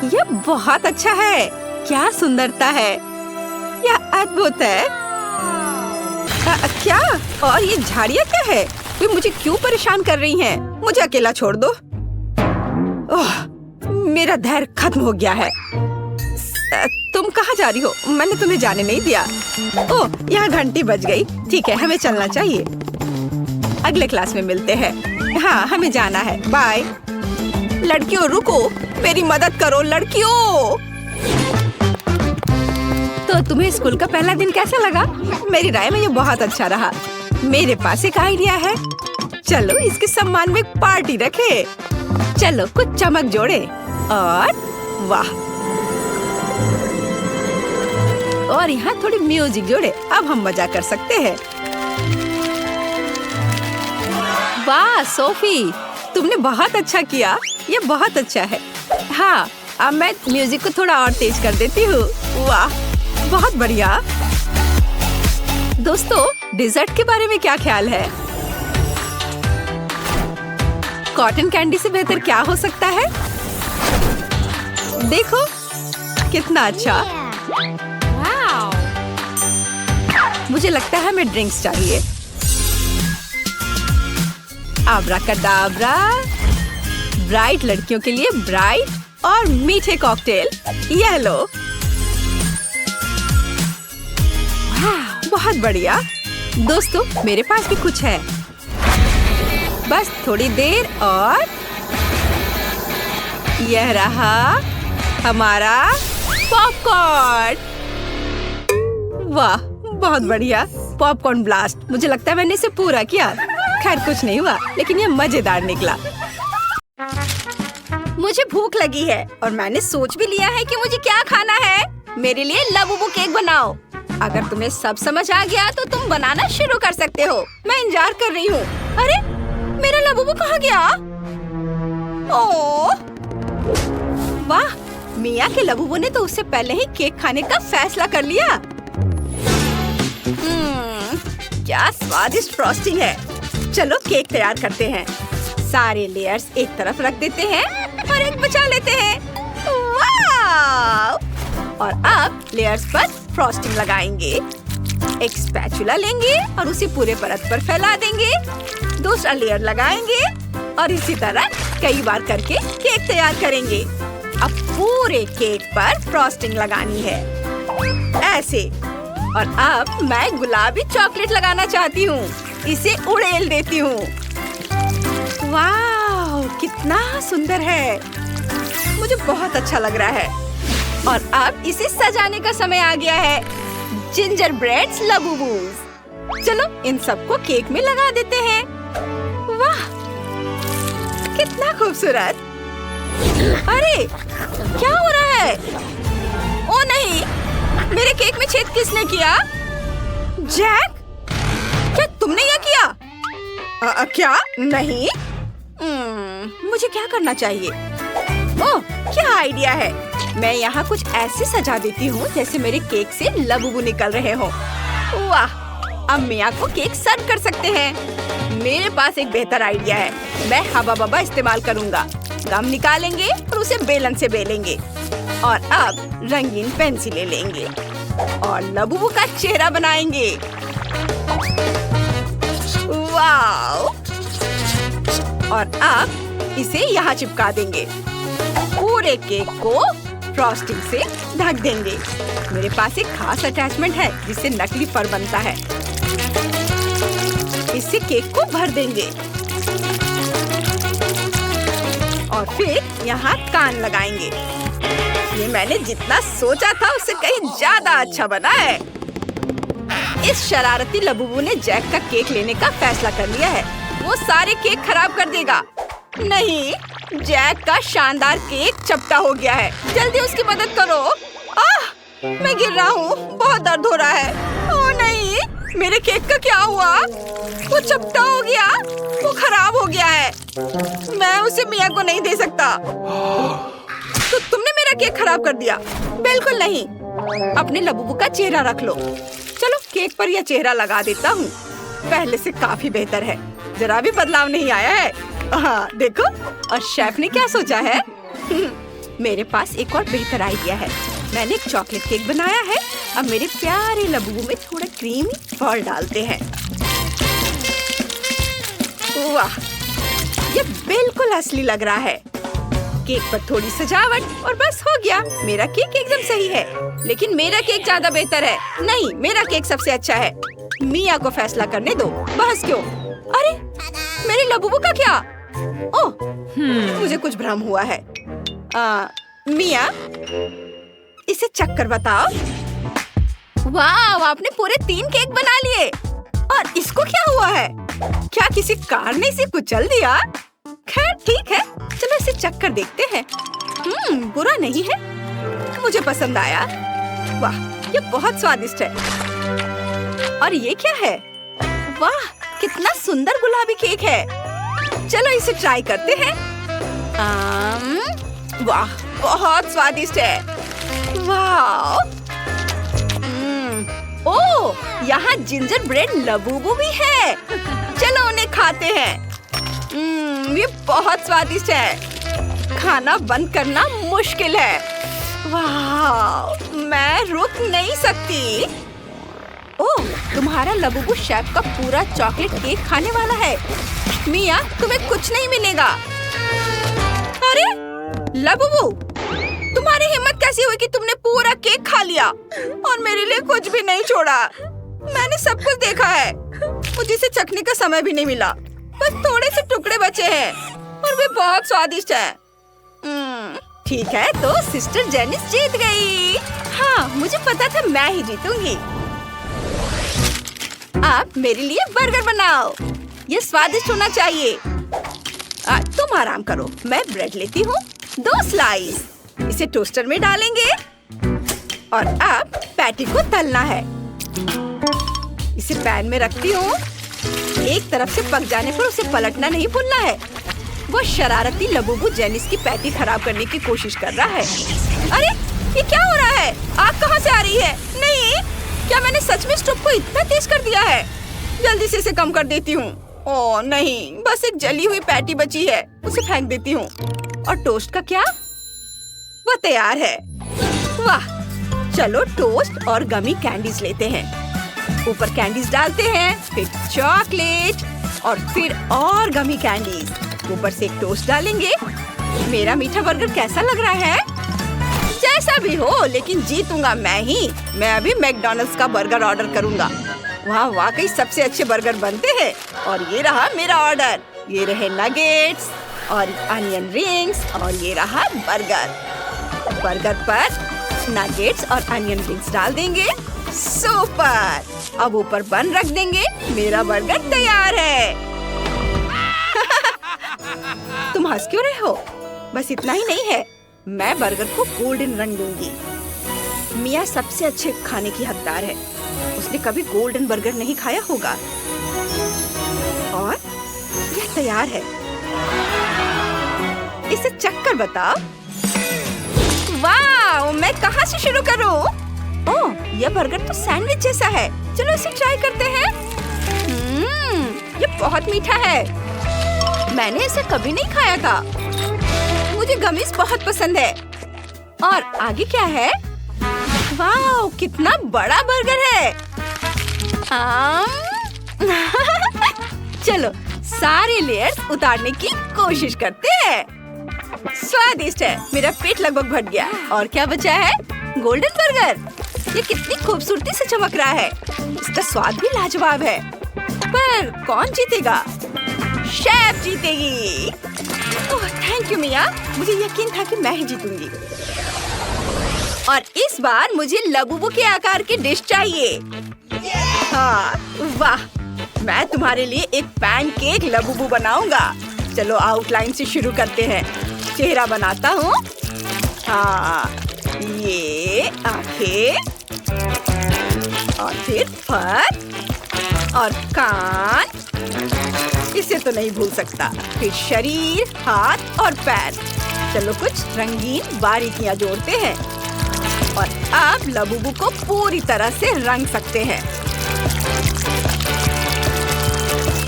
ये बहुत अच्छा है। क्या सुंदरता है। यह अद्भुत है। क्या? और ये झाड़ियाँ क्या है? वे मुझे क्यों परेशान कर रही हैं? मुझे अकेला छोड़ दो। ओह, मेरा धैर्य खत्म हो गया है। तुम कहाँ जा रही हो? मैंने तुम्हें जाने नहीं दिया। ओह, यहाँ घंटी बज गई। ठीक है, हमें चलना चाहिए। अगले क्लास में मिलते हैं। हाँ, हमें जाना है। बाय। लड़कियों रुको, मेरी मदद करो लड़कियों। तो तुम्हें स्कूल का पहला दिन कैसा लगा? मेरी राय में ये बहुत अच्छा रहा। मेरे पास एक आइडिया है। चलो इसके सम्मान में एक पार्टी रखे। चलो कुछ चमक जोड़े और वाह, और यहाँ थोड़ी म्यूजिक जोड़े। अब हम मजा कर सकते हैं। वाह सोफी, तुमने बहुत अच्छा किया। ये बहुत अच्छा है। हाँ, अब मैं म्यूजिक को थोड़ा और तेज कर देती हूँ। वाह, बहुत बढ़िया। दोस्तों, डिजर्ट के बारे में क्या ख्याल है? कॉटन कैंडी से बेहतर क्या हो सकता है? देखो कितना अच्छा। मुझे लगता है हमें ड्रिंक्स चाहिए। आब्राकडाब्रा। ब्राइट लड़कियों के लिए ब्राइट और मीठे कॉकटेल। ये लो। बहुत बढ़िया। दोस्तों, मेरे पास भी कुछ है। बस थोड़ी देर और यह रहा हमारा पॉपकॉर्न। वाह, बहुत बढ़िया। Popcorn blast. मुझे लगता है मैंने इसे पूरा किया। खैर कुछ नहीं हुआ, लेकिन ये मजेदार निकला। मुझे भूख लगी है और मैंने सोच भी लिया है कि मुझे क्या खाना है। मेरे लिए लबूबू केक बनाओ। अगर तुम्हें सब समझ आ गया तो तुम बनाना शुरू कर सकते हो। मैं इंतजार कर रही हूँ। अरे, मेरा लबूबू कहाँ गया? ओह, वाह, मिया के लबूबू ने तो उससे पहले ही केक खाने का फैसला कर लिया। क्या स्वादिष्ट फ्रॉस्टिंग है। चलो केक तैयार करते हैं। सारे लेयर्स एक तरफ रख देते हैं और एक बचा लेते हैं। वाव! और अब लेयर्स पर फ्रॉस्टिंग लगाएंगे। एक स्पैचुला लेंगे और उसे पूरे परत पर फैला देंगे। दूसरा लेयर लगाएंगे और इसी तरह कई बार करके केक तैयार करेंगे। अब पूरे केक पर फ्रॉस्टिंग लगानी है, ऐसे। और अब मैं गुलाबी चॉकलेट लगाना चाहती हूँ। इसे उड़ेल देती हूँ। वाह, कितना सुंदर है। मुझे बहुत अच्छा लग रहा है। और अब इसे सजाने का समय आ गया है। Gingerbreads Labubus. चलो इन सबको केक में लगा देते हैं। वाह, कितना खूबसूरत। अरे, क्या हो रहा है? ओ नहीं, मेरे केक में छेद किसने किया? जैक, क्या तुमने यह किया? क्या? नहीं। मुझे क्या करना चाहिए? ओह, क्या आइडिया है। मैं यहाँ कुछ ऐसे सजा देती हूँ जैसे मेरे केक से लबूबू निकल रहे हो। वाह, अब मिया को केक सर्व कर सकते हैं। मेरे पास एक बेहतर आइडिया है। मैं हवा बबा इस्तेमाल करूँगा। गम निकालेंगे और उसे बेलन से बेलेंगे। और अब रंगीन पेंसिलें लेंगे और लबूबू का चेहरा बनाएंगे। वाव! और अब इसे यहाँ चिपका देंगे। पूरे केक को फ्रॉस्टिंग से ढक देंगे। मेरे पास एक खास अटैचमेंट है जिससे नकली फर बनता है। इससे केक को भर देंगे और फिर यहाँ कान लगाएंगे। ये मैंने जितना सोचा था उससे कहीं ज्यादा अच्छा बना है। इस शरारती लबूबू ने जैक का केक लेने का फैसला कर लिया है। वो सारे केक खराब कर देगा। नहीं, जैक का शानदार केक चपटा हो गया है। जल्दी उसकी मदद करो। आह, मैं गिर रहा हूँ। बहुत दर्द हो रहा है। ओह नहीं, मेरे केक का क्या हुआ? वो चपटा हो गया। वो खराब हो गया है। मैं उसे मिया को नहीं दे सकता। तो तुमने मेरा केक खराब कर दिया। बिल्कुल नहीं। अपने लबूबू का चेहरा रख लो। चलो केक पर यह चेहरा लगा देता हूँ। पहले से काफी बेहतर है। जरा भी बदलाव नहीं आया है। हाँ देखो, और शेफ ने क्या सोचा है? मेरे पास एक और बेहतर आइडिया है। मैंने एक चॉकलेट केक बनाया है। अब मेरे प्यारे लबूबू में थोड़ा क्रीम और डालते हैं। वाह, ये बिल्कुल असली लग रहा है। केक पर थोड़ी सजावट और बस हो गया। मेरा केक एकदम सही है, लेकिन मेरा केक ज्यादा बेहतर है। नहीं, मेरा केक सबसे अच्छा है। मिया को फैसला करने दो। बहस क्यों? अरे, मेरे लबूबू का क्या? ओह, मुझे कुछ भ्रम हुआ है। मिया, इसे चक्कर बताओ। वाह, आपने पूरे 3 केक बना लिए। और इसको क्या हुआ है? क्या किसी कार ने इसे कुचल दिया? खैर ठीक है, चलो इसे चक्कर देखते हैं। बुरा नहीं है, मुझे पसंद आया। वाह, ये बहुत स्वादिष्ट है। और ये क्या है? वाह, कितना सुंदर गुलाबी केक है। चलो इसे ट्राई करते हैं। वाह, बहुत स्वादिष्ट है। वाह। ओह, यहाँ जिंजर ब्रेड लबूबू भी है। चलो उन्हें खाते हैं। ये बहुत स्वादिष्ट है। खाना बंद करना मुश्किल है। वाह, मैं रुक नहीं सकती। ओह, तुम्हारा लबूबू शेफ का पूरा चॉकलेट केक खाने वाला है। मिया, तुम्हें कुछ नहीं मिलेगा। अरे लबूबू, तुम्हारी हिम्मत कैसी हुई कि तुमने पूरा केक खा लिया और मेरे लिए कुछ भी नहीं छोड़ा? मैंने सब कुछ देखा है। मुझे इसे चखने का समय भी नहीं मिला। बस थोड़े से टुकड़े बचे हैं और वे बहुत स्वादिष्ट हैं। ठीक है, तो सिस्टर जेनिस जीत गई। हाँ, मुझे पता था मैं ही जीतूंगी। आप मेरे लिए बर्गर बनाओ। ये स्वादिष्ट होना चाहिए। तुम आराम करो, मैं ब्रेड लेती हूँ 2 स्लाइस। इसे टोस्टर में डालेंगे और अब पैटी को तलना है। इसे पैन में रखती हूँ। एक तरफ से पक जाने पर उसे पलटना नहीं भूलना है। वो शरारती लबूबू जेनिस की पैटी खराब करने की कोशिश कर रहा है। अरे, ये क्या हो रहा है? आग कहाँ से आ रही है? नहीं, क्या मैंने सच में स्टोव को इतना तेज कर दिया है? जल्दी से इसे कम कर देती हूँ। ओह नहीं, बस एक जली हुई पैटी बची है। उसे फेंक देती हूँ। और टोस्ट का क्या? वो तैयार है। वाह, चलो टोस्ट और गमी कैंडीज लेते हैं। ऊपर कैंडीज डालते हैं, फिर चॉकलेट और फिर और गमी कैंडीज। ऊपर से एक टोस्ट डालेंगे। मेरा मीठा बर्गर कैसा लग रहा है? जैसा भी हो, लेकिन जीतूंगा मैं ही। मैं अभी मैकडॉनल्ड्स का बर्गर ऑर्डर करूंगा। वहाँ वाकई सबसे अच्छे बर्गर बनते हैं। और ये रहा मेरा ऑर्डर। ये रहे नगेट्स और अनियन रिंग्स और ये रहा बर्गर। बर्गर पर नगेट्स और अनियन रिंग्स डाल देंगे। सुपर। अब ऊपर बन रख देंगे। मेरा बर्गर तैयार है। तुम हंस क्यों रहे हो? बस इतना ही नहीं है, मैं बर्गर को गोल्डन रंग दूंगी। मिया सबसे अच्छे खाने की हकदार है। उसने कभी गोल्डन बर्गर नहीं खाया होगा। और यह तैयार है। इसे चक्कर बताओ। वाह, मैं कहाँ से शुरू करूं? ओह, यह बर्गर तो सैंडविच जैसा है। चलो इसे ट्राई करते हैं। ये बहुत मीठा है। मैंने इसे कभी नहीं खाया था। मुझे गमीज बहुत पसंद है। और आगे क्या है? वाह, कितना बड़ा बर्गर है। चलो सारे लेयर्स उतारने की कोशिश करते हैं। स्वादिष्ट है। मेरा पेट लगभग भर गया। और क्या बचा है? Golden burger. ये कितनी खूबसूरती से चमक रहा है। इसका स्वाद भी लाजवाब है। पर कौन जीतेगा? शेफ जीतेगी। ओह, थैंक यू मिया। मुझे यकीन था कि मैं ही जीतूंगी। और इस बार मुझे लबूबू के आकार की डिश चाहिए। हाँ, वाह, मैं तुम्हारे लिए एक पैनकेक लबूबू बनाऊंगा। चलो आउटलाइन से शुरू करते हैं। चेहरा बनाता हूँ। हाँ, ये आंखें और फिर फर और कान, इसे तो नहीं भूल सकता। फिर शरीर, हाथ और पैर। चलो कुछ रंगीन बारीकियां जोड़ते हैं और अब लबूबू को पूरी तरह से रंग सकते हैं।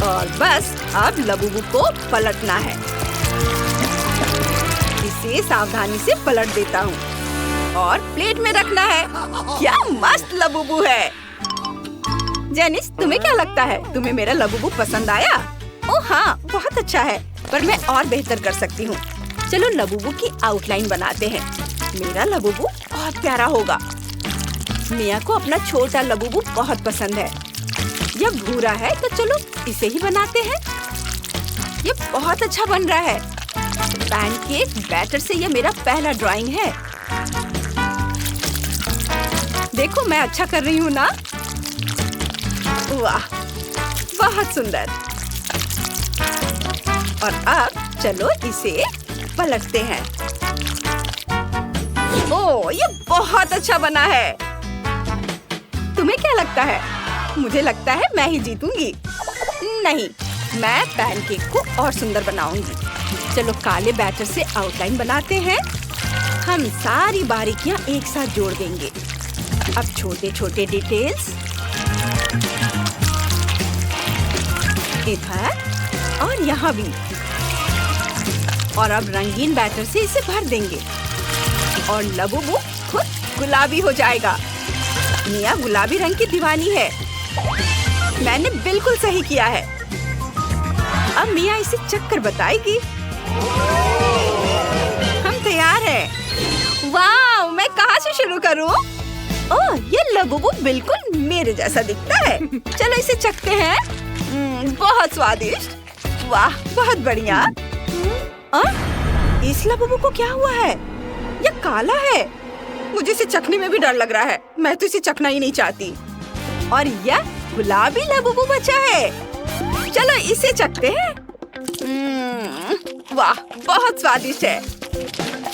और बस अब लबूबू को पलटना है। इसे सावधानी से पलट देता हूँ और प्लेट में रखना है। क्या मस्त लबूबू है। जेनिस, तुम्हें क्या लगता है? तुम्हें मेरा लबूबू पसंद आया? ओह हाँ, बहुत अच्छा है, पर मैं और बेहतर कर सकती हूँ। चलो लबूबू की आउटलाइन बनाते हैं। मेरा लबूबू बहुत प्यारा होगा। मिया को अपना छोटा लबूबू बहुत पसंद है। यह भूरा है तो चलो इसे ही बनाते हैं। ये बहुत अच्छा बन रहा है। पैनकेक बैटर से यह मेरा पहला ड्राइंग है। देखो मैं अच्छा कर रही हूँ ना? वाह, बहुत सुंदर। और अब चलो इसे पलटते हैं। ओह, ये बहुत अच्छा बना है। तुम्हें क्या लगता है? मुझे लगता है मैं ही जीतूंगी। नहीं, मैं पैनकेक को और सुंदर बनाऊंगी। चलो काले बैटर से आउटलाइन बनाते हैं। हम सारी बारीकियां एक साथ जोड़ देंगे। अब छोटे छोटे डिटेल्स इधर और यहाँ भी। और अब रंगीन बैटर से इसे भर देंगे और लबूबू खुद गुलाबी हो जाएगा। मिया गुलाबी रंग की दीवानी है। मैंने बिल्कुल सही किया है। अब मिया इसे चक्कर बताएगी। हम तैयार हैं। वाह, मैं कहाँ से शुरू करूँ? ओह, ये लबूबू बिल्कुल मेरे जैसा दिखता है। चलो इसे चखते हैं। बहुत स्वादिष्ट। वाह, बहुत बढ़िया। इस लबूबू को क्या हुआ है? यह काला है। मुझे इसे चखने में भी डर लग रहा है। मैं तो इसे चखना ही नहीं चाहती। और यह गुलाबी लबूबू बचा है। चलो इसे चखते हैं। वाह, बहुत स्वादिष्ट है।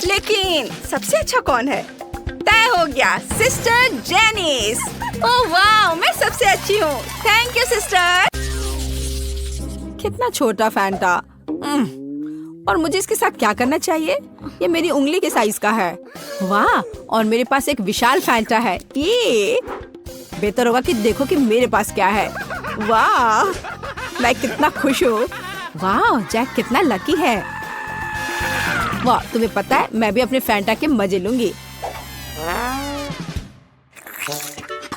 लेकिन सबसे अच्छा कौन है? तय हो गया, सिस्टर जेनिस। ओह वाह, मैं सबसे अच्छी हूँ। Thank you sister. कितना छोटा फैंटा। और मुझे इसके साथ क्या करना चाहिए? ये मेरी उंगली के साइज का है। वाह, और मेरे पास एक विशाल फैंटा है। ये बेहतर होगा कि देखो कि मेरे पास क्या है। वाह, मैं कितना खुश हूँ। वाह, जैक कितना लकी है। वाह, तुम्हें पता है मैं भी अपने फैंटा के मजे लूंगी।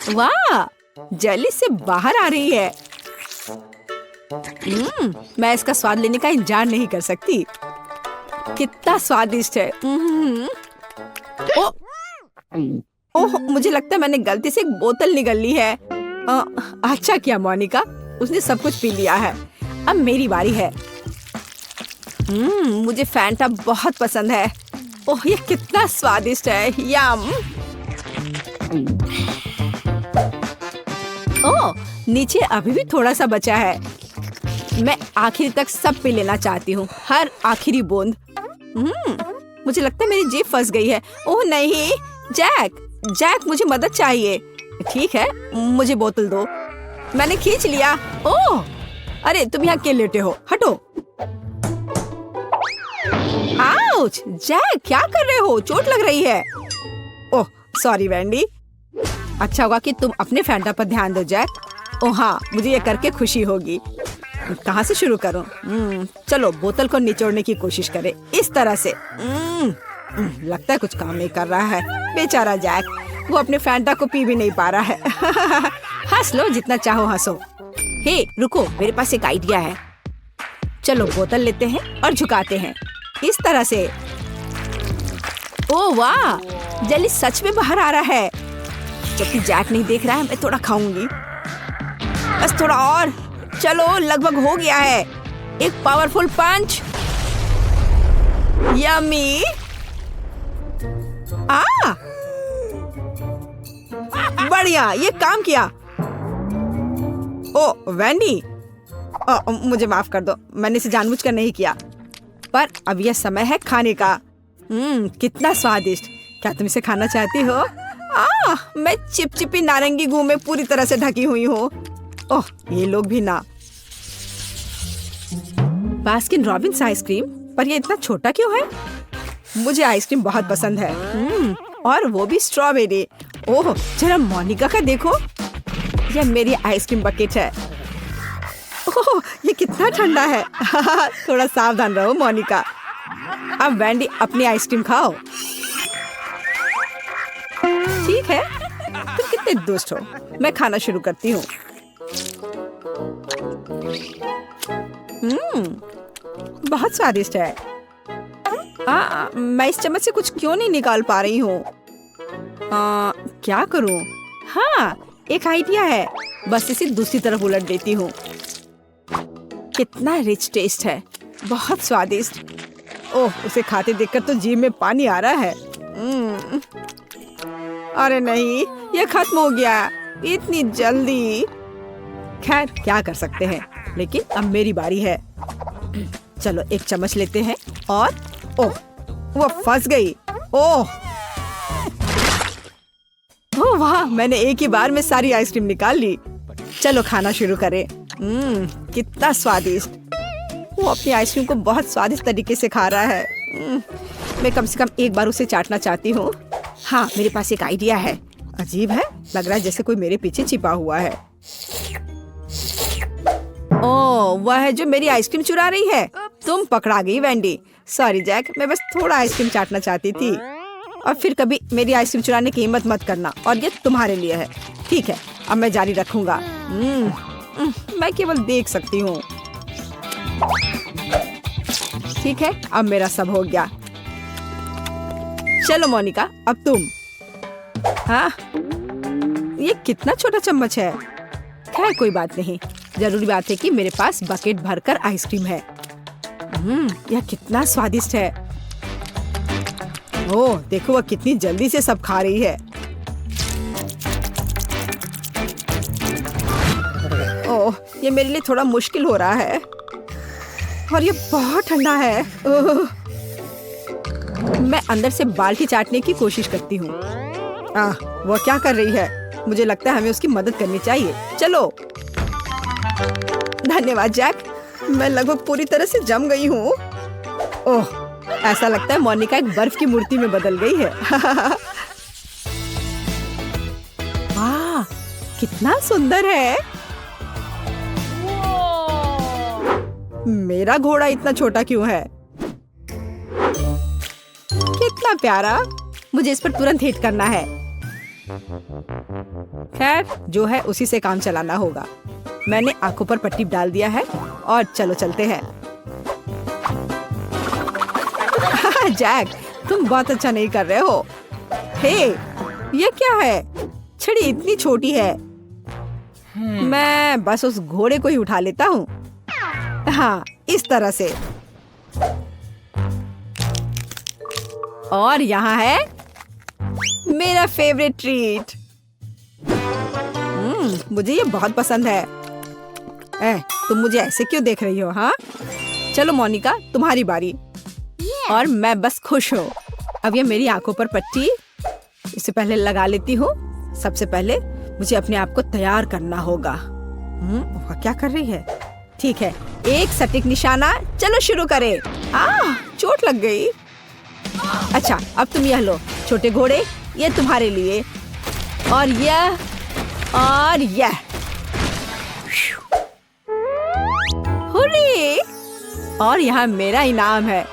वाह, जेली से बाहर आ रही है। मैं इसका स्वाद लेने का इंतजार नहीं कर सकती। कितना स्वादिष्ट है। ओह, मुझे लगता है मैंने गलती से एक बोतल निगल ली है। अच्छा किया मोनिका, उसने सब कुछ पी लिया है। अब मेरी बारी है। मुझे फैंटा बहुत पसंद है। ओह, ये कितना स्वादिष्ट है। यम। ओह, नीचे अभी भी थोड़ा सा बचा है। मैं आखिर तक सब पी लेना चाहती हूँ, हर आखिरी बूंद। मुझे लगता है मेरी जीभ फंस गई है। ओह नहीं, जैक मुझे मदद चाहिए। ठीक है, मुझे बोतल दो। मैंने खींच लिया। ओह, अरे तुम यहाँ क्यों लेटे हो? हटो। आउच, जैक क्या कर रहे हो? चोट लग रही है। Oh sorry Vendée. अच्छा होगा कि तुम अपने फैंटा पर ध्यान दो जैक। ओह हाँ, मुझे ये करके खुशी होगी। कहाँ से शुरू करूं? चलो बोतल को निचोड़ने की कोशिश करें, इस तरह से। लगता है कुछ काम नहीं कर रहा है। बेचारा जैक, वो अपने फैंटा को पी भी नहीं पा रहा है। हंस लो जितना चाहो हंसो। हे रुको, मेरे पास एक आइडिया है। चलो बोतल लेते हैं और झुकाते हैं, इस तरह से। ओह वाह, जेली सच में बाहर आ रहा है। जबकि जैक नहीं देख रहा है, मैं थोड़ा खाऊंगी। बस थोड़ा और। चलो लगभग हो गया है। एक पावरफुल पंच। यम्मी। बढ़िया, ये काम किया। ओ वैंडी, मुझे माफ कर दो, मैंने इसे जानबूझकर नहीं किया। पर अब यह समय है खाने का। कितना स्वादिष्ट। क्या तुम इसे खाना चाहती हो? मैं चिपचिपी नारंगी गू में पूरी तरह से ढकी हुई हूँ। ओह, ये लोग भी ना। बास्किन रॉबिन्स आइसक्रीम, पर ये इतना छोटा क्यों है? मुझे आइसक्रीम बहुत पसंद है। और वो भी स्ट्रॉबेरी। ओह, जरा मोनिका का देखो, यह मेरी आइसक्रीम बकेट है। ओह, ये कितना ठंडा है। थोड़ा सावधान रहो मोनिका। अब वैंडी अपनी आइसक्रीम खाओ। ठीक है, तुम कितने दुष्ट हो। मैं खाना शुरू करती हूँ। बहुत स्वादिष्ट है। मैं इस चम्मच से कुछ क्यों नहीं निकाल पा रही हूँ? क्या करूँ? हाँ, एक आइडिया है। बस इसे दूसरी तरफ उलट देती हूँ। कितना रिच टेस्ट है, बहुत स्वादिष्ट। ओह, उसे खाते देखकर तो जीभ में पानी आ रहा है। अरे नहीं, ये खत्म हो गया इतनी जल्दी। खैर, क्या कर सकते हैं, लेकिन अब मेरी बारी है। चलो एक चम्मच लेते हैं और ओह, वो फंस गई। ओह वाह, मैंने एक ही बार में सारी आइसक्रीम निकाल ली। चलो खाना शुरू करें। कितना स्वादिष्ट। वो अपनी आइसक्रीम को बहुत स्वादिष्ट तरीके से खा रहा है। मैं कम से कम एक बार उसे चाटना चाहती हूँ। हाँ, मेरे पास एक आइडिया है। अजीब है, लग रहा है जैसे कोई मेरे पीछे छिपा हुआ है। ओह, वह है जो मेरी आइसक्रीम चुरा रही है। तुम पकड़ा गई वैंडी। सॉरी जैक, मैं बस थोड़ा आइसक्रीम चाटना चाहती थी। और फिर कभी मेरी आइसक्रीम चुराने की हिम्मत मत करना, और ये तुम्हारे लिए है। ठीक है, अब मैं जारी रखूंगा। मैं केवल देख सकती हूँ। ठीक है, अब मेरा सब हो गया। चलो मोनिका, अब तुम। हाँ, ये कितना छोटा चम्मच है। खैर कोई बात नहीं, जरूरी बात है कि मेरे पास बकेट भरकर आइसक्रीम है। यह कितना स्वादिष्ट है। ओह, देखो वह कितनी जल्दी से सब खा रही है। ओह, ये मेरे लिए थोड़ा मुश्किल हो रहा है, और ये बहुत ठंडा है। मैं अंदर से बाल्टी चाटने की कोशिश करती हूँ। वह क्या कर रही है? मुझे लगता है हमें उसकी मदद करनी चाहिए। चलो। धन्यवाद जैक, मैं लगभग पूरी तरह से जम गई हूँ। ओह, ऐसा लगता है मोनिका एक बर्फ की मूर्ति में बदल गई है। वाह, कितना सुंदर है। मेरा घोड़ा इतना छोटा क्यों है? कितना प्यारा। मुझे इस पर तुरंत हिट करना है। खैर, जो है उसी से काम चलाना होगा। मैंने आंखों पर पट्टी डाल दिया है, और चलो चलते हैं। जैक, तुम बहुत अच्छा नहीं कर रहे हो। हे, ये क्या है? छड़ी इतनी छोटी है। मैं बस उस घोड़े को ही उठा लेता हूँ। हाँ, इस तरह से। और यहाँ है मेरा फेवरेट ट्रीट। मुझे ये बहुत पसंद है। तुम मुझे ऐसे क्यों देख रही हो? हाँ, चलो मोनिका, तुम्हारी बारी। और मैं बस खुश हूँ। अब ये मेरी आंखों पर पट्टी इससे पहले लगा लेती हूँ। सबसे पहले मुझे अपने आप को तैयार करना होगा। वह क्या कर रही है? ठीक है, एक सटीक निशाना। चलो शुरू करें। चोट लग गई। अच्छा, अब तुम यह लो छोटे घोड़े, ये तुम्हारे लिए। और यह, और यह। हुर्रे! और यहाँ मेरा इनाम है।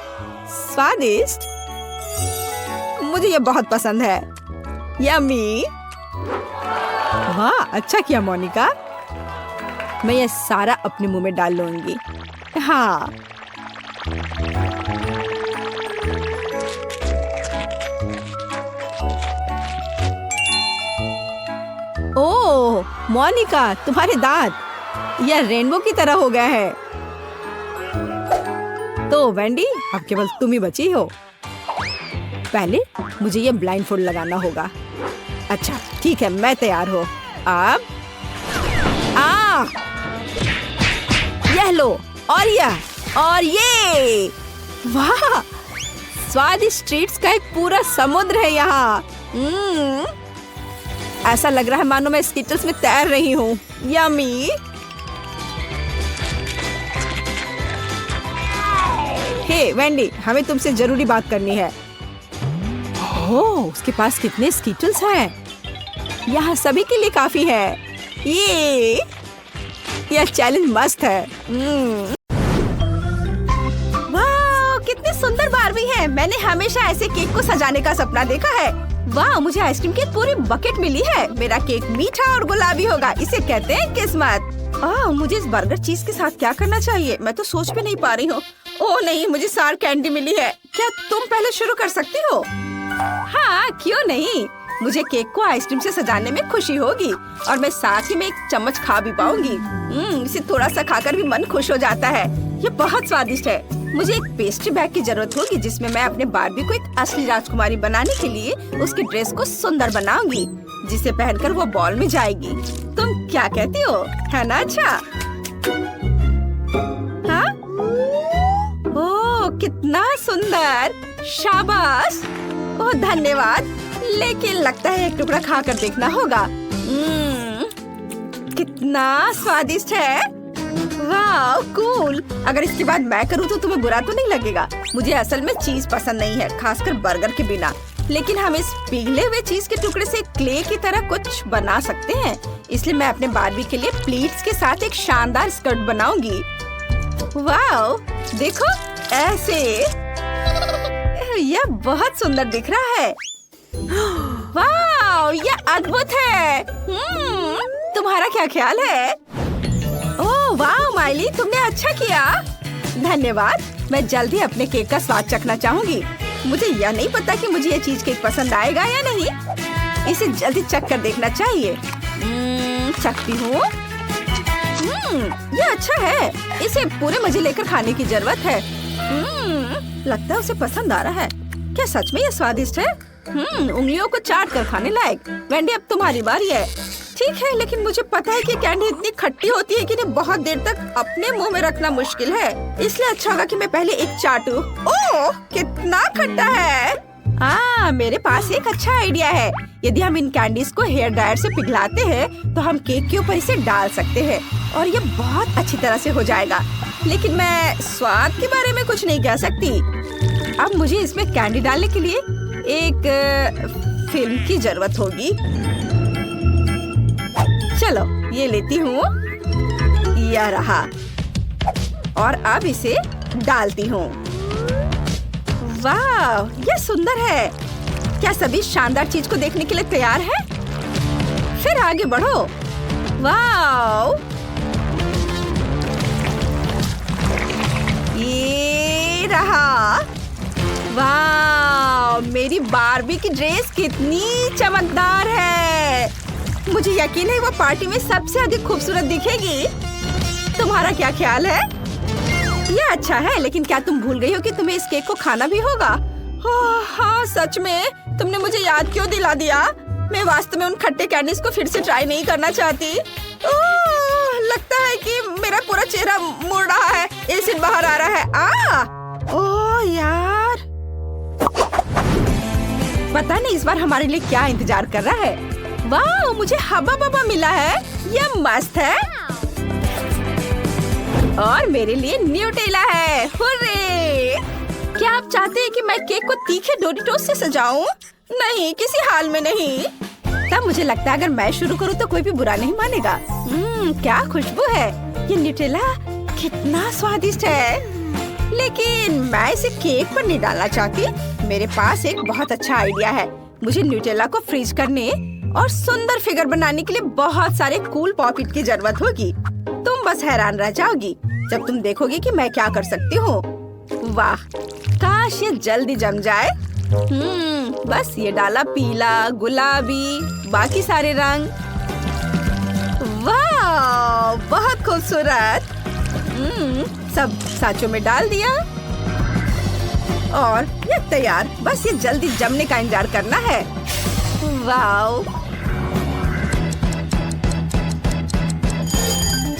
स्वादिष्ट। मुझे ये बहुत पसंद है। यम्मी। वाह, अच्छा किया मोनिका। मैं ये सारा अपने मुंह में डाल लूंगी। हाँ। ओह मोनिका, तुम्हारे दांत यह रेनबो की तरह हो गया है। तो वेंडी, अब केवल तुम ही बची हो। पहले मुझे ये ब्लाइंडफोल्ड लगाना होगा। अच्छा ठीक है, मैं तैयार हूँ। अब यह लो और ये वाह, स्वादिष्ट ट्रीट्स का एक पूरा समुद्र है यहाँ। ऐसा लग रहा है मानो मैं स्किटल्स में तैर रही हूँ। यम्मी। हे वेंडी, हमें तुमसे जरूरी बात करनी है। ओह, उसके पास कितने स्किटल्स हैं। यहाँ सभी के लिए काफी है। यह चैलेंज मस्त है। वाह, कितनी सुंदर बारबी है। मैंने हमेशा ऐसे केक को सजाने का सपना देखा है। वाह, मुझे आइसक्रीम की पूरी बकेट मिली है। मेरा केक मीठा और गुलाबी होगा। इसे कहते हैं किस्मत। मुझे इस बर्गर चीज के साथ क्या करना चाहिए, मैं तो सोच भी नहीं पा रही हूँ। ओह नहीं, मुझे सार कैंडी मिली है। क्या तुम पहले शुरू कर सकती हो? हाँ, क्यों नहीं। मुझे केक को आइसक्रीम से सजाने में खुशी होगी और मैं साथ ही में एक चम्मच खा भी पाऊंगी। इसे थोड़ा सा खाकर भी मन खुश हो जाता है। ये बहुत स्वादिष्ट है। मुझे एक पेस्ट्री बैग की जरूरत होगी जिसमें मैं अपने बारबी को एक असली राजकुमारी बनाने के लिए उसकी ड्रेस को सुंदर बनाऊंगी, जिसे पहनकर वो बॉल में जाएगी। तुम क्या कहती हो, है ना? अच्छा, हाँ? ओह, कितना सुंदर। शाबाश। ओह, धन्यवाद। लेकिन लगता है एक टुकड़ा खाकर देखना होगा। कितना स्वादिष्ट है। वाह, कूल। अगर इसके बाद मैं करूँ तो तुम्हें बुरा तो नहीं लगेगा? मुझे असल में चीज पसंद नहीं है, खासकर बर्गर के बिना। लेकिन हम इस पिघले हुए चीज के टुकड़े से क्ले की तरह कुछ बना सकते हैं। इसलिए मैं अपने बारबी के लिए प्लीट्स के साथ एक शानदार स्कर्ट बनाऊंगी। वाह, देखो ऐसे। यह बहुत सुंदर दिख रहा है। वाह, यह अद्भुत है। तुम्हारा क्या ख्याल है? ओह वाह माइली, तुमने अच्छा किया। धन्यवाद। मैं जल्द ही अपने केक का स्वाद चखना चाहूंगी। मुझे यह नहीं पता कि मुझे ये चीज केक पसंद आएगा या नहीं। इसे जल्दी चख कर देखना चाहिए। चखती हूँ। यह अच्छा है। इसे पूरे मजे लेकर खाने की जरूरत है। लगता है उसे पसंद आ रहा है। क्या सच में ये स्वादिष्ट है? उंगलियों को चाट कर खाने लायक। वेंडी, अब तुम्हारी बारी है। ठीक है, लेकिन मुझे पता है कि कैंडी इतनी खट्टी होती है कि इन्हें बहुत देर तक अपने मुंह में रखना मुश्किल है। इसलिए अच्छा होगा कि मैं पहले एक चाटूं। ओह, कितना खट्टा है। मेरे पास एक अच्छा आइडिया है। यदि हम इन कैंडीज को हेयर ड्रायर से पिघलाते हैं तो हम केक के ऊपर इसे डाल सकते हैं और ये बहुत अच्छी तरह से हो जाएगा। लेकिन मैं स्वाद के बारे में कुछ नहीं कह सकती। अब मुझे इसमें कैंडी डालने के लिए एक फिल्म की जरूरत होगी। चलो, ये लेती हूँ। यह रहा। और अब इसे डालती हूँ। वाह, यह सुंदर है। क्या सभी शानदार चीज को देखने के लिए तैयार हैं? फिर आगे बढ़ो। वाह, ये रहा। वाह, मेरी बारबी की ड्रेस कितनी चमकदार है। मुझे यकीन है वो पार्टी में सबसे अधिक खूबसूरत दिखेगी। तुम्हारा क्या ख्याल है? ये अच्छा है, लेकिन क्या तुम भूल गई हो कि तुम्हें इस केक को खाना भी होगा? हाँ, सच में तुमने मुझे याद क्यों दिला दिया? मैं वास्तव में उन खट्टे कैंडीज को फिर से ट्राई नहीं करना चाहती। लगता है कि मेरा पूरा चेहरा मुड़ रहा है। एसिड बाहर आ रहा है। ओह यार, पता नहीं इस बार हमारे लिए क्या इंतजार कर रहा है। वाह, मुझे हवा बबा मिला है। यह मस्त है। और मेरे लिए न्यूटेला है। हुर्रे! क्या आप चाहते हैं कि मैं केक को तीखे डोरिटोस से सजाऊं? नहीं, किसी हाल में नहीं। तब मुझे लगता है अगर मैं शुरू करूं तो कोई भी बुरा नहीं मानेगा। क्या खुशबू है। ये न्यूटेला कितना स्वादिष्ट है। लेकिन मैं इसे केक पर नहीं डालना चाहती। मेरे पास एक बहुत अच्छा आइडिया है। मुझे न्यूटेला को फ्रीज करने और सुंदर फिगर बनाने के लिए बहुत सारे कूल पॉकेट की जरूरत होगी। तुम बस हैरान रह जाओगी जब तुम देखोगे कि मैं क्या कर सकती हूँ। वाह, काश ये जल्दी जम जाए। बस ये डाला पीला, गुलाबी, बाकी सारे रंग। वाह, बहुत खूबसूरत। सब सांचों में डाल दिया और ये तैयार। बस ये जल्दी जमने का इंतजार करना है। वाह,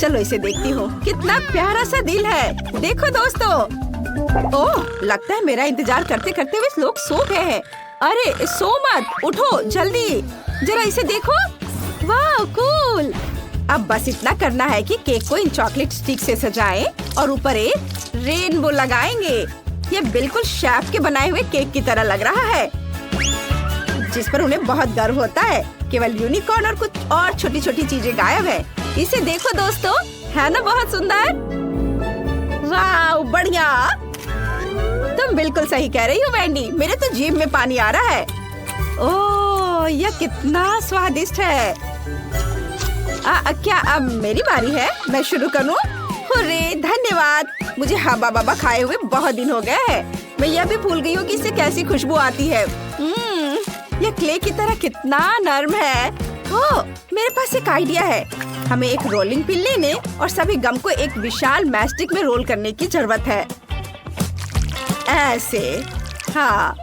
चलो इसे देखती हूँ। कितना प्यारा सा दिल है। देखो दोस्तों। ओह, लगता है मेरा इंतजार करते करते वे लोग सो गए हैं। अरे सो मत, उठो जल्दी, जरा इसे देखो। वाह कूल। अब बस इतना करना है कि केक को इन चॉकलेट स्टिक से सजाएं और ऊपर एक रेनबो लगाएंगे। ये बिल्कुल शेफ के बनाए हुए केक की तरह लग रहा है, जिस पर उन्हें बहुत गर्व होता है। केवल यूनिकॉर्न और कुछ और छोटी छोटी चीजें गायब है। इसे देखो दोस्तों, है ना बहुत सुंदर? वाह बढ़िया। तुम बिल्कुल सही कह रही हो वेंडी, मेरे तो जीभ में पानी आ रहा है। ओह, यह कितना स्वादिष्ट है। क्या अब मेरी बारी है? मैं शुरू करूं? हुर्रे, धन्यवाद। मुझे हवा बाबा खाए हुए बहुत दिन हो गए हैं। मैं यह भी भूल गई हूँ कि इससे कैसी खुशबू आती है। यह क्ले की तरह कितना नरम है। ओह, मेरे पास एक आइडिया है। हमें एक रोलिंग पिन लेने और सभी गम को एक विशाल मैस्टिक में रोल करने की जरूरत है। ऐसे। हाँ,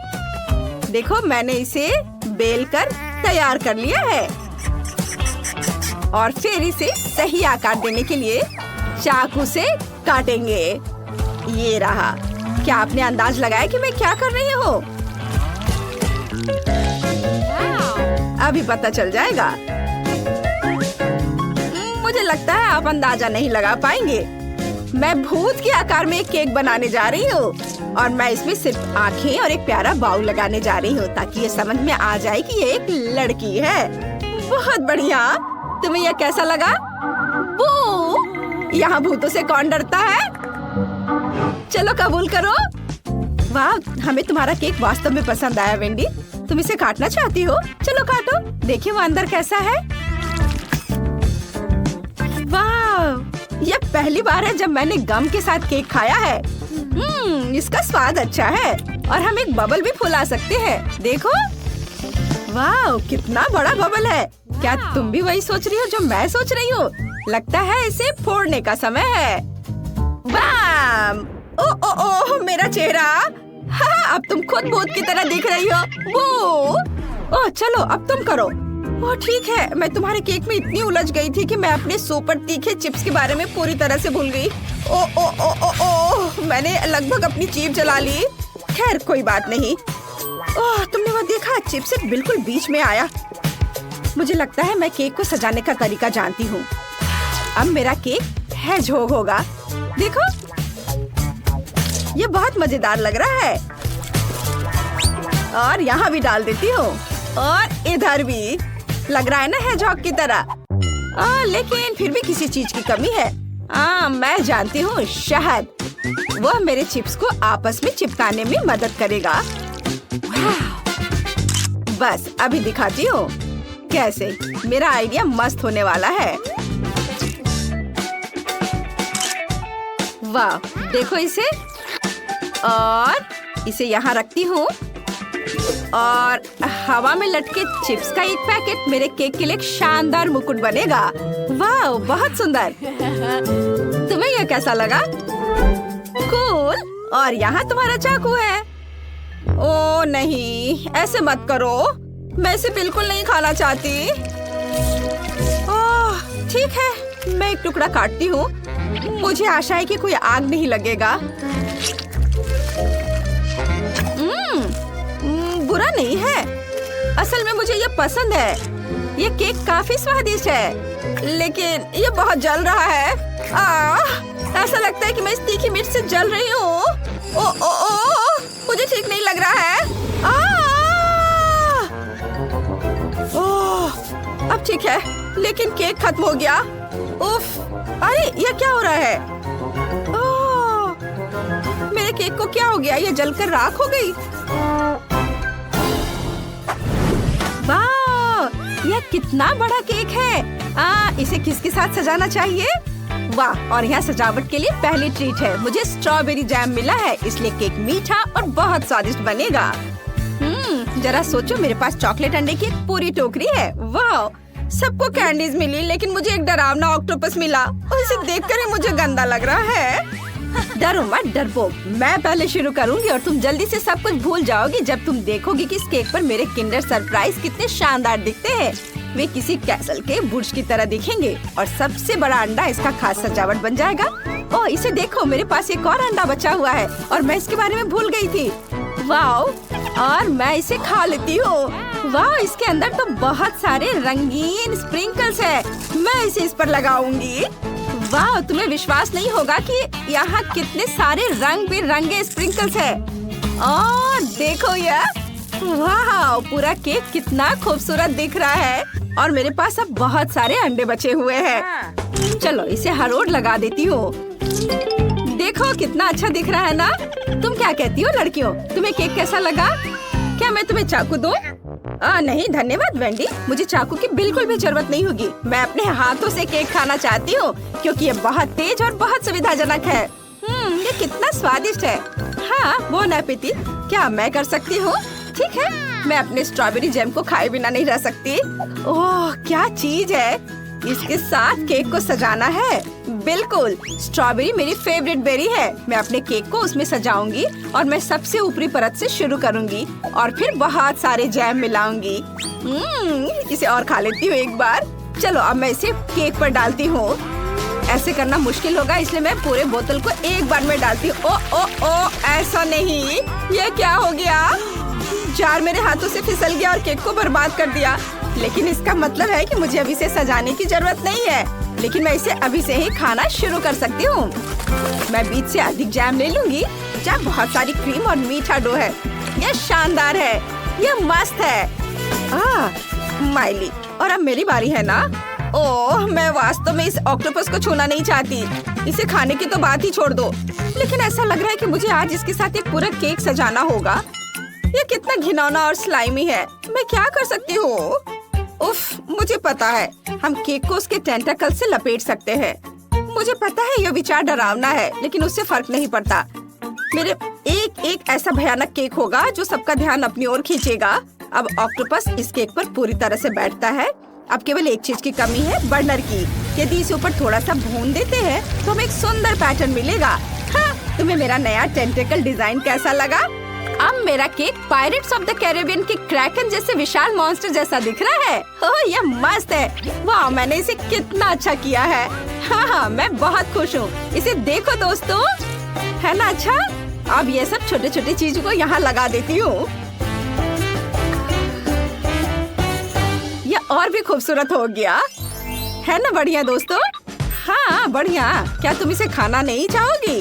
देखो मैंने इसे बेल कर तैयार कर लिया है और फिर इसे सही आकार देने के लिए चाकू से काटेंगे। ये रहा। क्या आपने अंदाज लगाया कि मैं क्या कर रही हूँ? अभी पता चल जाएगा। मुझे लगता है आप अंदाजा नहीं लगा पाएंगे। मैं भूत के आकार में एक केक बनाने जा रही हूँ और मैं इसमें सिर्फ आँखें और एक प्यारा बाउल लगाने जा रही हूँ ताकि ये समझ में आ जाए कि ये एक लड़की है। बहुत बढ़िया। तुम्हें यह कैसा लगा? बू! यहाँ भूतों से कौन डरता है? चलो कबूल करो। वाह, हमें तुम्हारा केक वास्तव में पसंद आया वेंडी। तुम इसे काटना चाहती हो? चलो काटो, देखिए वो अंदर कैसा है। वाह, यह पहली बार है जब मैंने गम के साथ केक खाया है। इसका स्वाद अच्छा है और हम एक बबल भी फुला सकते हैं। देखो, वाह कितना बड़ा बबल है। क्या तुम भी वही सोच रही हो जो मैं सोच रही हूँ? लगता है इसे फोड़ने का समय है। बाम! ओ ओ ओ, मेरा चेहरा। हाँ, अब तुम खुद भूत की तरह दिख रही हो। वो ओह, चलो अब तुम करो। ओह ठीक है, मैं तुम्हारे केक में इतनी उलझ गई थी कि मैं अपने सुपर तीखे चिप्स के बारे में पूरी तरह से भूल गई। ओ ओ ओ ओ ओ, मैंने लगभग अपनी जीभ जला ली। खैर कोई बात नहीं। ओह, तुमने वो देखा? चिप्स बिल्कुल बीच में आया। मुझे लगता है मैं केक को सजाने का तरीका जानती हूँ। अब मेरा केक हेजहोग होगा। देखो, ये बहुत मजेदार लग रहा है। और यहाँ भी डाल देती हूँ और इधर भी। लग रहा है ना हेजहॉग की तरह। लेकिन फिर भी किसी चीज की कमी है। मैं जानती हूँ, शहद। वह मेरे चिप्स को आपस में चिपकाने में मदद करेगा। बस अभी दिखाती हूँ कैसे। मेरा आइडिया मस्त होने वाला है। वाह, देखो इसे। और इसे यहाँ रखती हूँ और हवा में लटके चिप्स का एक पैकेट मेरे केक के लिए एक शानदार मुकुट बनेगा। वाह, बहुत सुंदर। तुम्हें यह कैसा लगा? कूल। और यहाँ तुम्हारा चाकू है। ओ नहीं, ऐसे मत करो। मैं इसे बिल्कुल नहीं खाना चाहती। ओह ठीक है, मैं एक टुकड़ा काटती हूँ। मुझे आशा है कि कोई आग नहीं लगेगा। बुरा नहीं है। असल में मुझे ये पसंद है। ये केक काफी स्वादिष्ट है, लेकिन ये बहुत जल रहा है। ऐसा लगता है कि मैं इस तीखी मिर्च से जल रही हूँ। ओ ओ ओ, मुझे ठीक नहीं लग रहा है। ओह, अब ठीक है, लेकिन केक खत्म हो गया। उफ, अरे ये क्या हो रहा है? ओह, मेरे केक को क्या हो गया? ये जलकर राख हो गई। वाह, यह कितना बड़ा केक है। इसे किसके साथ सजाना चाहिए? वाह, और यहाँ सजावट के लिए पहली ट्रीट है। मुझे स्ट्रॉबेरी जैम मिला है, इसलिए केक मीठा और बहुत स्वादिष्ट बनेगा। जरा सोचो, मेरे पास चॉकलेट अंडे की एक पूरी टोकरी है। वाह, सबको कैंडीज मिली, लेकिन मुझे एक डरावना ऑक्टोपस मिला और इसे देखकर ही मुझे गंदा लग रहा है। डरो मत डरपोक, मैं पहले शुरू करूंगी और तुम जल्दी से सब कुछ भूल जाओगी जब तुम देखोगी कि इस केक पर मेरे किंडर सरप्राइज कितने शानदार दिखते हैं। वे किसी कैसल के बुर्ज की तरह दिखेंगे और सबसे बड़ा अंडा इसका खास सजावट बन जाएगा। ओह, इसे देखो, मेरे पास एक और अंडा बचा हुआ है और मैं इसके बारे में भूल गई थी। वाओ, और मैं इसे खा लेती हूँ। वाह, इसके अंदर तो बहुत सारे रंगीन स्प्रिंकल्स है। मैं इसे इस पर लगाऊंगी। वाह, तुम्हें विश्वास नहीं होगा कि यहाँ कितने सारे रंग बिरंगे स्प्रिंकल्स है। और देखो यह, वाह, पूरा केक कितना खूबसूरत दिख रहा है और मेरे पास अब बहुत सारे अंडे बचे हुए हैं। चलो इसे हर ओर लगा देती हूँ। देखो कितना अच्छा दिख रहा है ना? तुम क्या कहती हो लड़कियों, तुम्हें केक कैसा लगा? क्या मैं तुम्हें चाकू दूं? नहीं धन्यवाद वेंडी, मुझे चाकू की बिल्कुल भी जरूरत नहीं होगी। मैं अपने हाथों से केक खाना चाहती हूँ क्योंकि ये बहुत तेज और बहुत सुविधाजनक है। ये कितना स्वादिष्ट है। हाँ, बोन एपेटी। क्या मैं कर सकती हूँ? ठीक है, मैं अपने स्ट्रॉबेरी जैम को खाए बिना नहीं रह सकती। ओह, क्या चीज है। इसके साथ केक को सजाना है। बिल्कुल, स्ट्रॉबेरी मेरी फेवरेट बेरी है। मैं अपने केक को उसमें सजाऊंगी और मैं सबसे ऊपरी परत से शुरू करूंगी और फिर बहुत सारे जैम मिलाऊंगी। इसे और खा लेती हूँ एक बार। चलो अब मैं इसे केक पर डालती हूँ। ऐसे करना मुश्किल होगा, इसलिए मैं पूरे बोतल को एक बार में डालती हूँ। ओ, ऐसा नहीं। ये क्या हो गया? जार मेरे हाथों से फिसल गया और केक को बर्बाद कर दिया। लेकिन इसका मतलब है कि मुझे अभी से सजाने की जरूरत नहीं है, लेकिन मैं इसे अभी से ही खाना शुरू कर सकती हूँ। मैं बीच से अधिक जैम ले लूंगी जहाँ बहुत सारी क्रीम और मीठा डो है। यह शानदार है, यह मस्त है। माइली, और अब मेरी बारी है ना? ओह, मैं वास्तव में इस ऑक्टोपस को छूना नहीं चाहती। इसे खाने की तो बात ही छोड़ दो, लेकिन ऐसा लग रहा है कि मुझे आज इसके साथ एक पूरा केक सजाना होगा। ये कितना घिनौना और स्लाइमी है। मैं क्या कर सकती हूँ? उफ, मुझे पता है, हम केक को उसके टेंटाकल से लपेट सकते हैं। मुझे पता है यह विचार डरावना है, लेकिन उससे फर्क नहीं पड़ता। मेरे एक ऐसा भयानक केक होगा जो सबका ध्यान अपनी ओर खींचेगा। अब ऑक्टोपस इस केक पर पूरी तरह से बैठता है। अब केवल एक चीज की कमी है, बर्नर की। यदि इसे ऊपर थोड़ा सा भून देते हैं तो हमें एक सुंदर पैटर्न मिलेगा। हाँ, तुम्हें मेरा नया टेंटेकल डिजाइन कैसा लगा? अब मेरा cake pirates of the Caribbean के क्रैकन जैसे विशाल मॉन्स्टर जैसा दिख रहा है। ओह, यह मस्त है। वाह, मैंने इसे कितना अच्छा किया है। हाँ, मैं बहुत खुश हूँ। इसे देखो दोस्तों, है ना अच्छा? अब ये सब छोटे छोटे चीजों को यहाँ लगा देती हूँ। यह और भी खूबसूरत हो गया, है ना? बढ़िया दोस्तों। हाँ, बढ़िया। क्या तुम इसे खाना नहीं चाहोगी?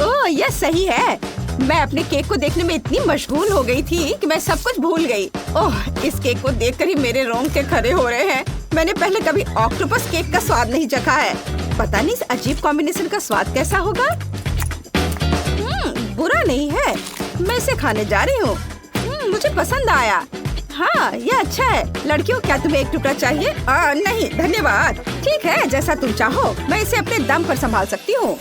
ओह, यह सही है। मैं अपने केक को देखने में इतनी मशगूल हो गई थी कि मैं सब कुछ भूल गई। ओह, इस केक को देखकर ही मेरे रोंगटे खड़े हो रहे हैं। मैंने पहले कभी ऑक्टोपस केक का स्वाद नहीं चखा है। पता नहीं इस अजीब कॉम्बिनेशन का स्वाद कैसा होगा। बुरा नहीं है, मैं इसे खाने जा रही हूँ। मुझे पसंद आया। हाँ, ये अच्छा है। लड़कियों, क्या तुम्हें एक टुकड़ा चाहिए? नहीं धन्यवाद। ठीक है, जैसा तुम चाहो। मैं इसे अपने दम पर संभाल सकती हूँ।